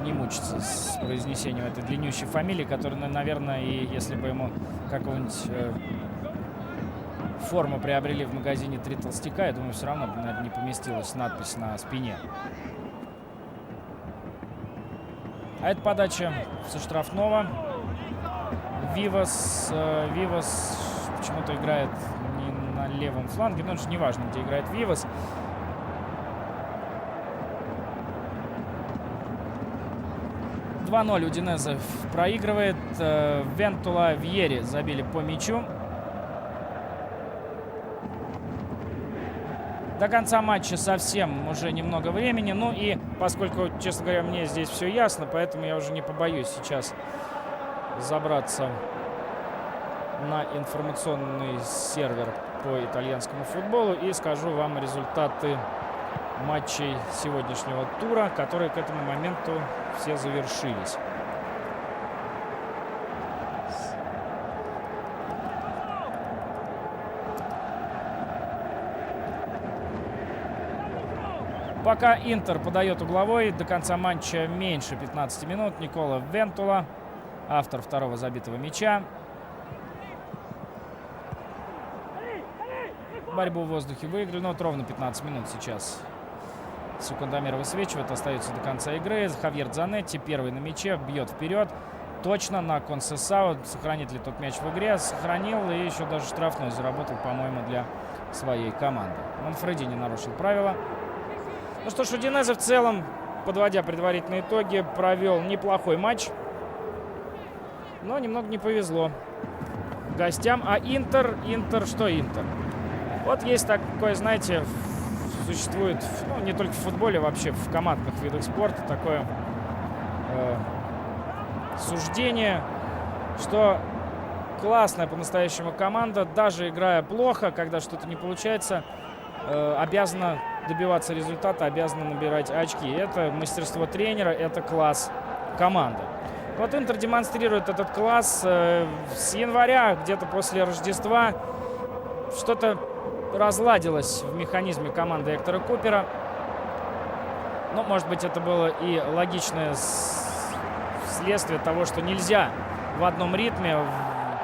Не мучиться с произнесением этой длиннющей фамилии, которая, наверное, и если бы ему какую-нибудь форму приобрели в магазине «Три толстяка», я думаю, все равно бы, наверное, не поместилась надпись на спине. А это подача со штрафного. Вивас почему-то играет не на левом фланге, но это же не важно, где играет Вивас. Удинезе проигрывает. Вентула, Вьери забили по мячу. До конца матча совсем уже немного времени. Ну и поскольку, честно говоря, мне здесь все ясно, поэтому я уже не побоюсь сейчас забраться на информационный сервер по итальянскому футболу и скажу вам результаты матчей сегодняшнего тура, которые к этому моменту все завершились. Пока Интер подает угловой, до конца матча меньше 15 минут. Никола Вентула, автор второго забитого мяча. Борьбу в воздухе выиграли, но вот ровно 15 минут сейчас. Секундомер высвечивает, остается до конца игры. Хавьер Дзанетти первый на мяче, бьет вперед. Точно на Консесао. Сохранит ли тот мяч в игре? Сохранил и еще даже штрафной заработал, по-моему, для своей команды. Манфреди не нарушил правила. Ну что ж, Удинезе в целом, подводя предварительные итоги, провел неплохой матч. Но немного не повезло гостям. А Интер, что Интер? Вот есть такое, знаете, существует, ну, не только в футболе, вообще в командных видах спорта такое суждение, что классная по-настоящему команда, даже играя плохо, когда что-то не получается, обязана добиваться результата, обязана набирать очки. Это мастерство тренера, это класс команды. Вот Интер демонстрирует этот класс с января, где-то после Рождества. Что-то разладилось в механизме команды Эктора Купера. Ну, может быть, это было и логичное следствие того, что нельзя в одном ритме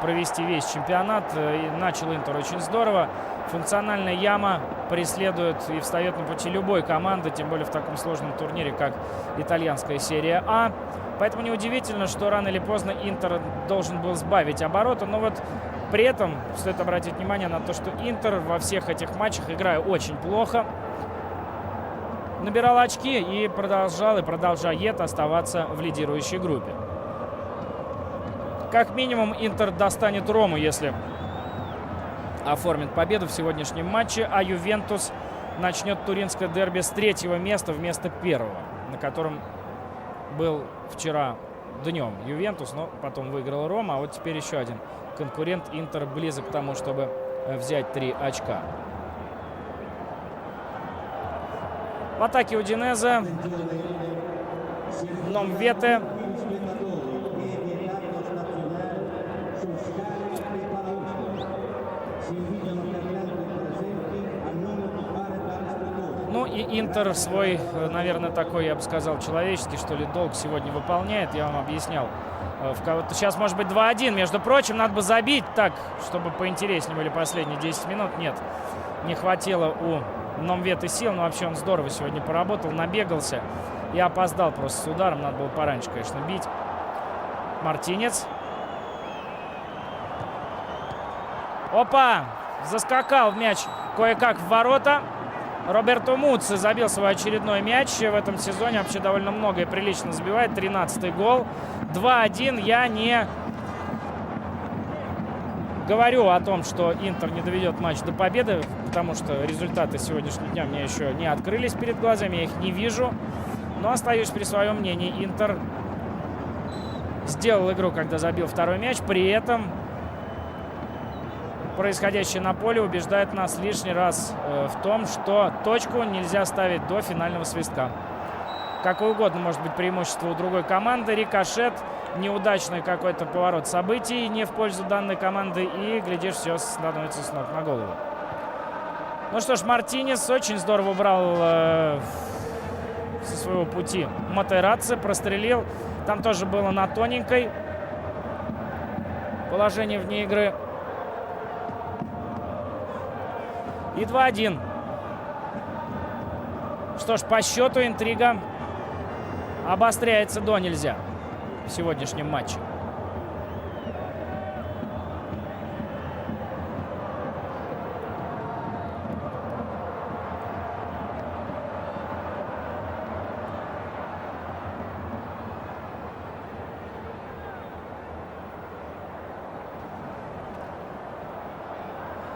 провести весь чемпионат. И начал Интер очень здорово. Функциональная яма преследует и встает на пути любой команды, тем более в таком сложном турнире, как итальянская серия А. Поэтому неудивительно, что рано или поздно Интер должен был сбавить обороты. Но вот при этом стоит обратить внимание на то, что Интер во всех этих матчах, играя очень плохо, набирал очки и продолжает оставаться в лидирующей группе. Как минимум Интер достанет Рому, если оформит победу в сегодняшнем матче, а Ювентус начнет туринское дерби с 3-го места вместо 1-го, на котором был вчера днем Ювентус, но потом выиграл Рома. А вот теперь еще один конкурент Интер близок к тому, чтобы взять 3 очка. В атаке Удинезе Номвете. Ну и Интер свой, наверное, такой, я бы сказал, человеческий, что ли, долг сегодня выполняет. Я вам объяснял. Сейчас может быть 2-1. Между прочим, надо бы забить так, чтобы поинтереснее были последние 10 минут. Нет, не хватило у Номветы сил. Но вообще он здорово сегодня поработал, набегался. И опоздал просто с ударом. Надо было пораньше, конечно, бить. Мартинец. Опа! Заскакал мяч кое-как в ворота. Роберто Муцци забил свой очередной мяч. В этом сезоне вообще довольно много и прилично забивает. 13-й гол. 2-1. Я не говорю о том, что Интер не доведет матч до победы, потому что результаты сегодняшнего дня мне еще не открылись перед глазами. Я их не вижу. Но остаюсь при своем мнении. Интер сделал игру, когда забил второй мяч. При этом происходящее на поле убеждает нас лишний раз в том, что точку нельзя ставить до финального свистка. Какое угодно может быть преимущество у другой команды. Рикошет, неудачный какой-то поворот событий не в пользу данной команды. И, глядишь, все становится с ног на голову. Ну что ж, Мартинес очень здорово убрал со своего пути Матерацци, прострелил. Там тоже было на тоненькой положение вне игры. И 2-1. Что ж, по счету интрига обостряется до нельзя в сегодняшнем матче.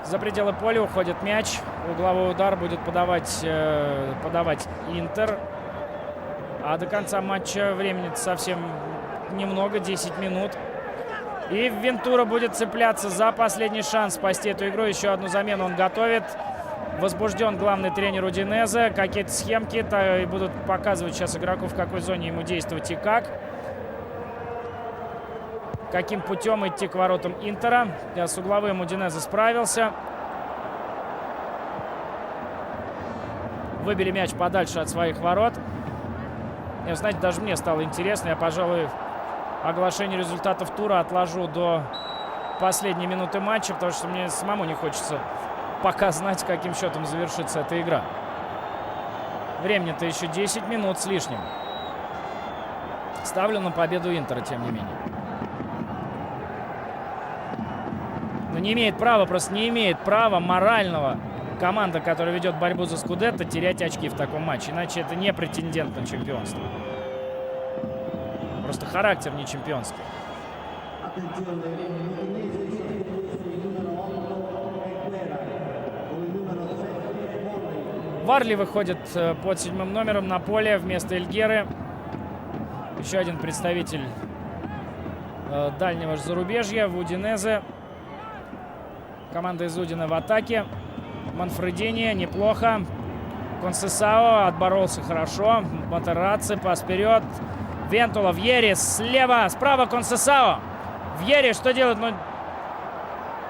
За пределы поля уходит мяч. Угловой удар будет подавать Интер. А до конца матча времени совсем немного, 10 минут. И Вентура будет цепляться за последний шанс спасти эту игру. Еще одну замену он готовит. Возбужден главный тренер Удинезе. Какие-то схемки и будут показывать сейчас игроку, в какой зоне ему действовать и как. Каким путем идти к воротам Интера. С угловым Удинезе справился. Выбили мяч подальше от своих ворот. И, знаете, даже мне стало интересно. Я, пожалуй, оглашение результатов тура отложу до последней минуты матча, потому что мне самому не хочется пока знать, каким счетом завершится эта игра. Времени-то еще 10 минут с лишним. Ставлю на победу Интера, тем не менее. Но не имеет права, просто не имеет права морального команда, которая ведет борьбу за Скудетто, терять очки в таком матче. Иначе это не претендент на чемпионство. Просто характер не чемпионский. Варли выходит под 7-м номером на поле вместо Эльгеры. Еще один представитель дальнего зарубежья в Удинезе. Команда из Удина в атаке. Манфредини неплохо. Консесао отборолся хорошо. Матерацци, пас вперед. Вентула, Вьери слева. Справа Консесао. Вьери что делает? Ну,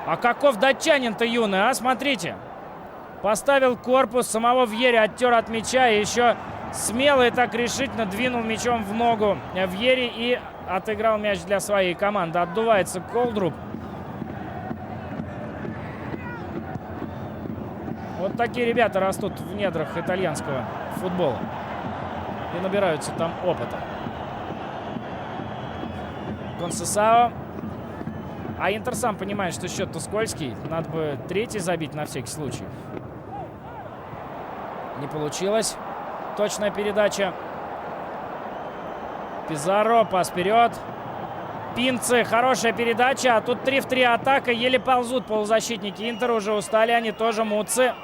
а каков датчанин-то юный, а? Смотрите. Поставил корпус, самого Вьери оттер от мяча. И еще смело и так решительно двинул мячом в ногу Вьери и отыграл мяч для своей команды. Отдувается Колдруб. Вот такие ребята растут в недрах итальянского футбола и набираются там опыта. Консесао. А Интер сам понимает, что счет-то скользкий. Надо бы третий забить на всякий случай. Не получилось. Точная передача. Пизарро, пас вперед. Пинцы, хорошая передача. А тут 3 в 3 атака. Еле ползут полузащитники Интера. Уже устали они тоже. Муцци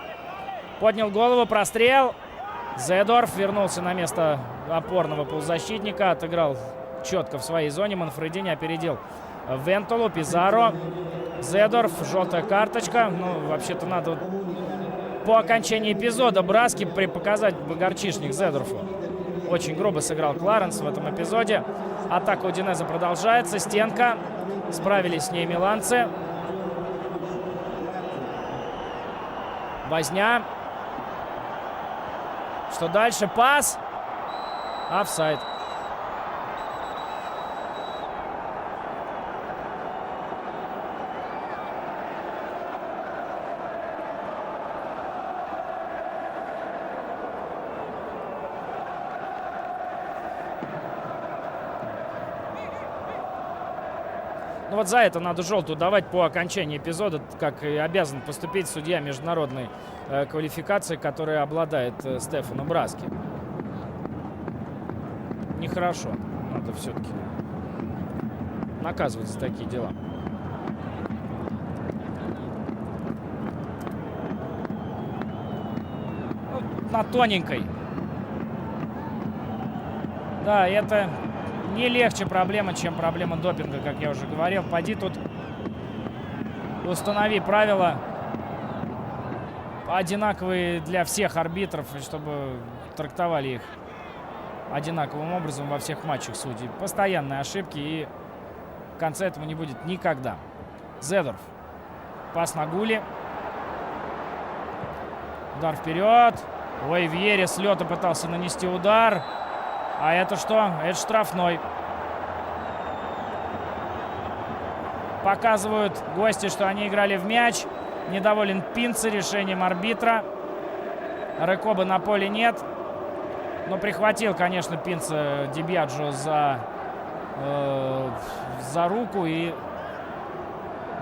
поднял голову, прострел. Зедорф вернулся на место опорного полузащитника. Отыграл четко в своей зоне. Манфредини опередил Вентулу, Пизаро, Зедорф, желтая карточка. Ну, вообще-то надо по окончании эпизода Браски показать горчишник Зедорфу. Очень грубо сыграл Кларенс в этом эпизоде. Атака Удинезе продолжается. Стенка. Справились с ней миланцы. Возня. Что дальше? Пас. Офсайд. Ну вот за это надо желтую давать по окончании эпизода, как и обязан поступить судья международной квалификации, которой обладает Стефано Браски. Нехорошо. Надо все-таки наказывать за такие дела. Ну, на тоненькой. Да, это не легче проблема, чем проблема допинга, как я уже говорил. Поди тут установи правила одинаковые для всех арбитров, чтобы трактовали их одинаковым образом во всех матчах судей. Постоянные ошибки, и конца этому не будет никогда. Зедорф. Пас на Гули. Удар вперед. Ой, Вьери с лета пытался нанести удар. А это что? Это штрафной. Показывают гости, что они играли в мяч. Недоволен Пинца решением арбитра. Рекобы на поле нет. Но прихватил, конечно, Пинца Ди Бьяджо за руку. И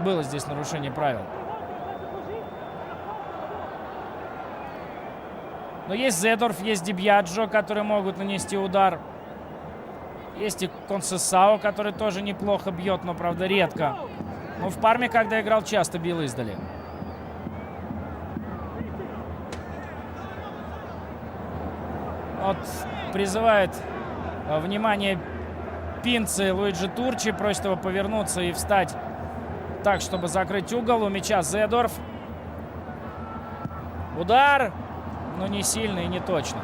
было здесь нарушение правил. Но есть Зедорф, есть Ди Бьяджо, которые могут нанести удар. Есть и Консесао, который тоже неплохо бьет, но, правда, редко. Но в Парме, когда играл, часто бил издали. Вот призывает внимание Пинцы Луиджи Турчи. Просит его повернуться и встать так, чтобы закрыть угол. У мяча Зедорф. Удар. Но не сильно и не точно.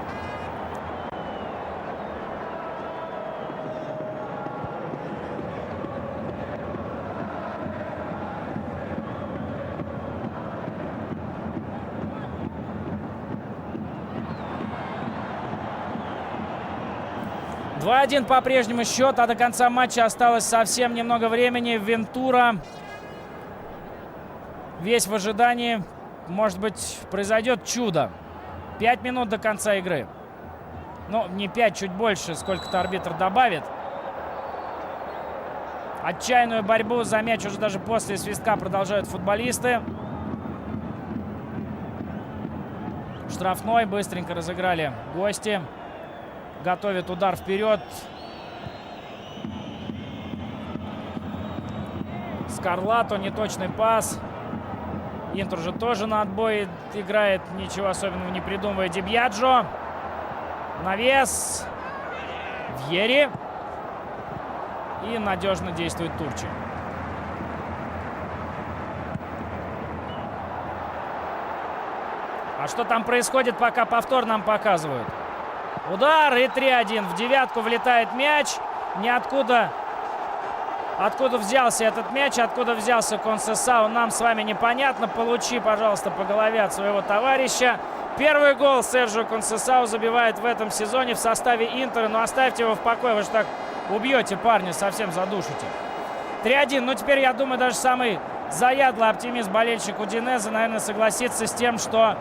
(2-1) по-прежнему счет, а до конца матча осталось совсем немного времени. Вентура весь в ожидании. Может быть, произойдет чудо. 5 минут до конца игры. Ну, не 5, чуть больше, сколько-то арбитр добавит. Отчаянную борьбу за мяч уже даже после свистка продолжают футболисты. Штрафной быстренько разыграли гости. Готовит удар вперед. Скарлато, неточный пас. Интер же тоже на отбой играет, ничего особенного не придумывая. Ди Бьяджо. Навес. Вьери. И надежно действует Турчи. А что там происходит, пока повтор нам показывают? Удар и 3-1. В девятку влетает мяч. Ниоткуда. Откуда взялся этот мяч, откуда взялся Консесао, нам с вами непонятно. Получи, пожалуйста, по голове от своего товарища. Первый гол Серджио Консесао забивает в этом сезоне в составе Интера. Но оставьте его в покое, вы же так убьете парня, совсем задушите. 3-1. Ну, теперь, я думаю, даже самый заядлый оптимист, болельщик Удинезе, наверное, согласится с тем, что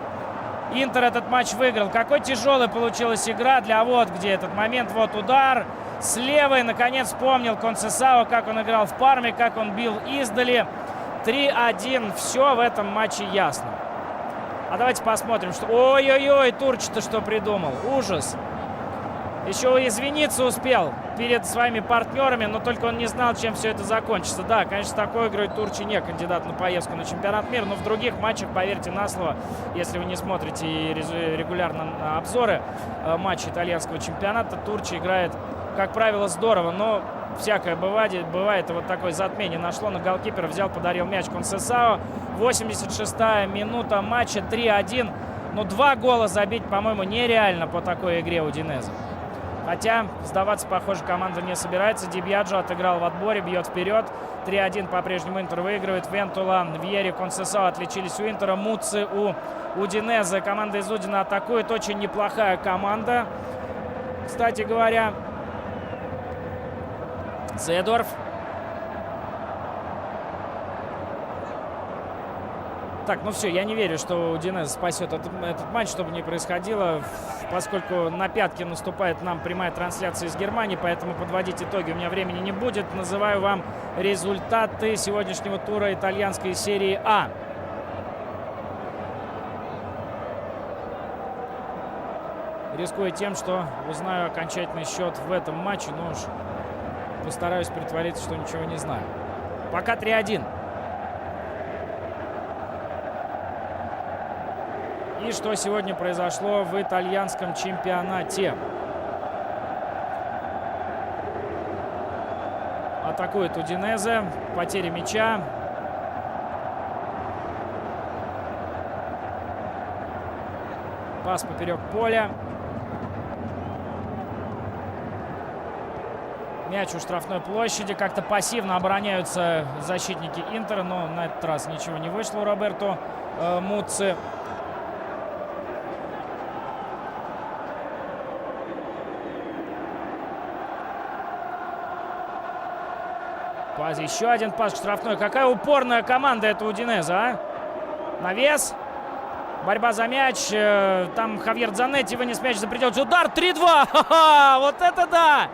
Интер этот матч выиграл. Какой тяжелой получилась игра для вот где этот момент. Вот удар. С левой, наконец, вспомнил Консесао, как он играл в Парме, как он бил издали. 3-1. Все в этом матче ясно. А давайте посмотрим, что... Ой-ой-ой, Турчи-то что придумал. Ужас. Еще извиниться успел перед своими партнерами, но только он не знал, чем все это закончится. Да, конечно, такой игрой Турчи не кандидат на поездку на чемпионат мира, но в других матчах, поверьте на слово, если вы не смотрите регулярно обзоры матчей итальянского чемпионата, Турчи играет как правило, здорово, но всякое бывает. И вот такое затмение нашло на голкипера. Взял, подарил мяч Консесао. 86-я минута матча. 3-1. Но 2 гола забить, по-моему, нереально по такой игре Удинезе. Хотя сдаваться, похоже, команда не собирается. Ди Бьяджо отыграл в отборе, бьет вперед. 3-1 по-прежнему Интер выигрывает. Вентула, Вьери, Консесао отличились у Интера. Муцци у Удинезе. Команда из Удина атакует. Очень неплохая команда. Кстати говоря, Зедорф. Так, ну все, я не верю, что Удинезе спасет этот матч, чтобы не происходило, поскольку на пятки наступает нам прямая трансляция из Германии, поэтому подводить итоги у меня времени не будет. Называю вам результаты сегодняшнего тура итальянской серии А. Рискую тем, что узнаю окончательный счет в этом матче, но уж постараюсь притвориться, что ничего не знаю. Пока 3-1. И что сегодня произошло в итальянском чемпионате? Атакует Удинезе. Потеря мяча. Пас поперек поля. Мяч у штрафной площади. Как-то пассивно обороняются защитники Интера, но на этот раз ничего не вышло у Роберто Муцци. Еще один пас штрафной. Какая упорная команда это Удинезе, а? Навес. Борьба за мяч. Там Хавьер Дзанетти вынес мяч за пределы. Удар 3-2. Ха-ха! Вот это да!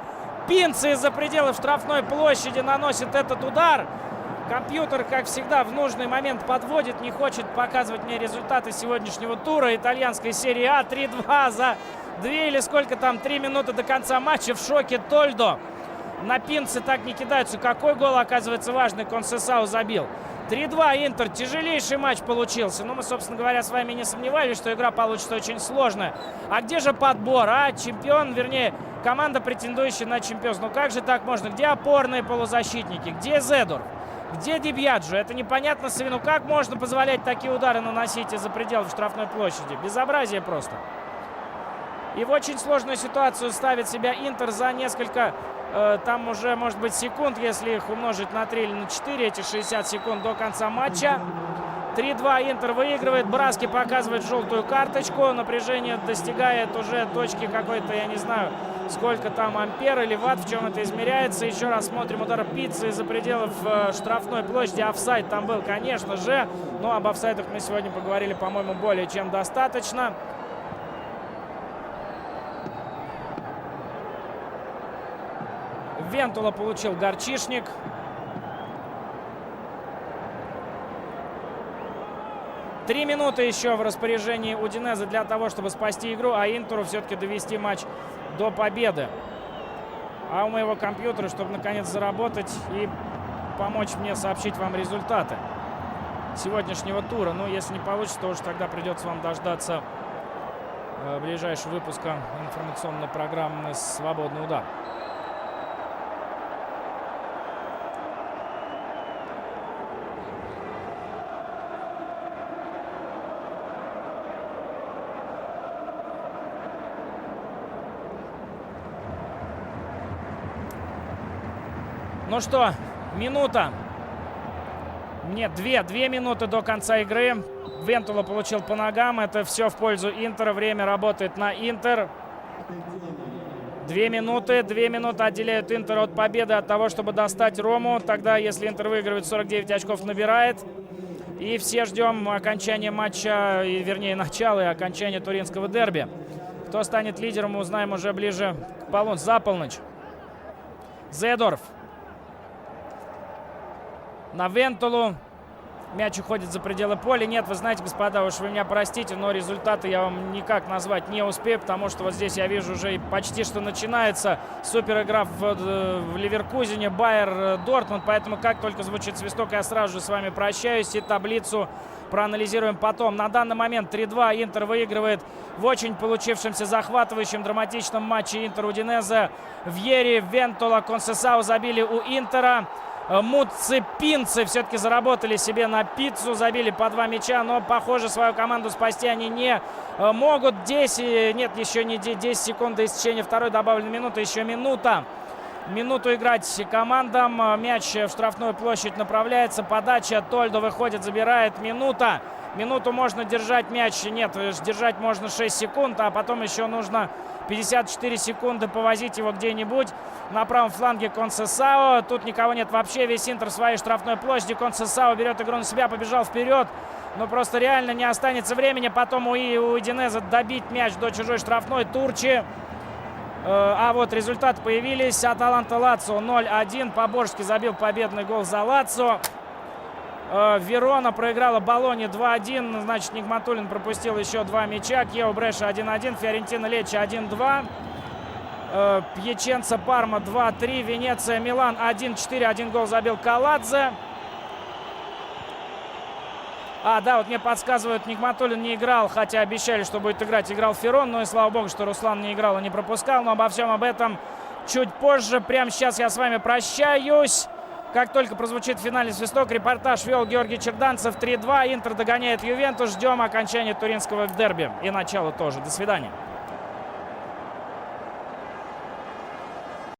Пинца из-за пределов штрафной площади наносит этот удар. Компьютер, как всегда, в нужный момент подводит. Не хочет показывать мне результаты сегодняшнего тура итальянской серии А. 3-2 за 2 или сколько там, 3 минуты до конца матча. В шоке Тольдо. На пинцы так не кидаются. Какой гол, оказывается, важный. Консесао забил. 3-2 Интер. Тяжелейший матч получился. Но мы, собственно говоря, с вами не сомневались, что игра получится очень сложная. А где же подбор, а? Чемпион, вернее, команда, претендующая на чемпионство. Ну как же так можно? Где опорные полузащитники? Где Зедорф? Где Ди Бьяджо? Это непонятно, Савину. Как можно позволять такие удары наносить из-за пределов штрафной площади? Безобразие просто. И в очень сложную ситуацию ставит себя Интер за несколько... Там уже, может быть, секунд, если их умножить на 3 или на 4, эти 60 секунд до конца матча. 3-2 Интер выигрывает. Браски показывает желтую карточку. Напряжение достигает уже точки какой-то, я не знаю, сколько там ампер или ватт, в чем это измеряется. Еще раз смотрим удар Пиццы из-за пределов штрафной площади. Офсайд там был, конечно же. Но об офсайдах мы сегодня поговорили, по-моему, более чем достаточно. Вентула получил горчишник. Три минуты еще в распоряжении Удинезе для того, чтобы спасти игру, а Интеру все-таки довести матч до победы. А у моего компьютера, чтобы наконец заработать и помочь мне сообщить вам результаты сегодняшнего тура. Ну, если не получится, то уж тогда придется вам дождаться ближайшего выпуска информационной программы «Свободный удар». Ну что, минута. Нет, две минуты до конца игры. Вентула получил по ногам. Это все в пользу Интера. Время работает на Интер. 2 минуты. 2 минуты отделяют Интер от победы, от того, чтобы достать Рому. Тогда, если Интер выигрывает, 49 очков набирает. И все ждем окончания матча, вернее, начала и окончания туринского дерби. Кто станет лидером, мы узнаем уже ближе к за полночь. Зедорф. На Вентулу. Мяч уходит за пределы поля. Нет, вы знаете, господа, уж вы меня простите, но результаты я вам никак назвать не успею, потому что вот здесь я вижу уже почти что начинается супер игра в Ливеркузене, Байер Дортмунд. Поэтому как только звучит свисток, я сразу же с вами прощаюсь и таблицу проанализируем потом. На данный момент 3-2. Интер выигрывает в очень получившемся захватывающем драматичном матче Интер-Удинезе. Вьери, Вентола, Консесау забили у Интера. Муцципинцы все-таки заработали себе на пиццу, забили по 2 мяча, но, похоже, свою команду спасти они не могут. 10, нет, еще не 10 секунд до истечения второй добавленной минуты, еще минута. Минуту играть командам. Мяч в штрафную площадь направляется. Подача. Тольдо выходит, забирает. Минута. Минуту можно держать мяч. Нет, держать можно 6 секунд, а потом еще нужно 54 секунды повозить его где-нибудь. На правом фланге Консесао. Тут никого нет вообще. Весь Интер в своей штрафной площади. Консесао берет игру на себя, побежал вперед. Но просто реально не останется времени потом у Удинезе добить мяч до чужой штрафной. Турчи. А вот результаты появились. Аталанта Лацио 0-1. Поборский забил победный гол за Лацио. Верона проиграла Болоне 2-1. Значит, Нигматуллин пропустил еще 2 мяча. Кьево Бреша 1-1. Фиорентина Лечи 1-2. Пьяченца Парма 2-3. Венеция Милан 1-4. 1 гол забил Каладзе. Да, вот мне подсказывают, Нигматуллин не играл, хотя обещали, что будет играть. Играл Ферон, но и слава богу, что Руслан не играл и не пропускал. Но обо всем об этом чуть позже. Прямо сейчас я с вами прощаюсь. Как только прозвучит финальный свисток, репортаж вел Георгий Черданцев. 3-2. Интер догоняет Ювентус. Ждем окончания туринского дерби. И начала тоже. До свидания.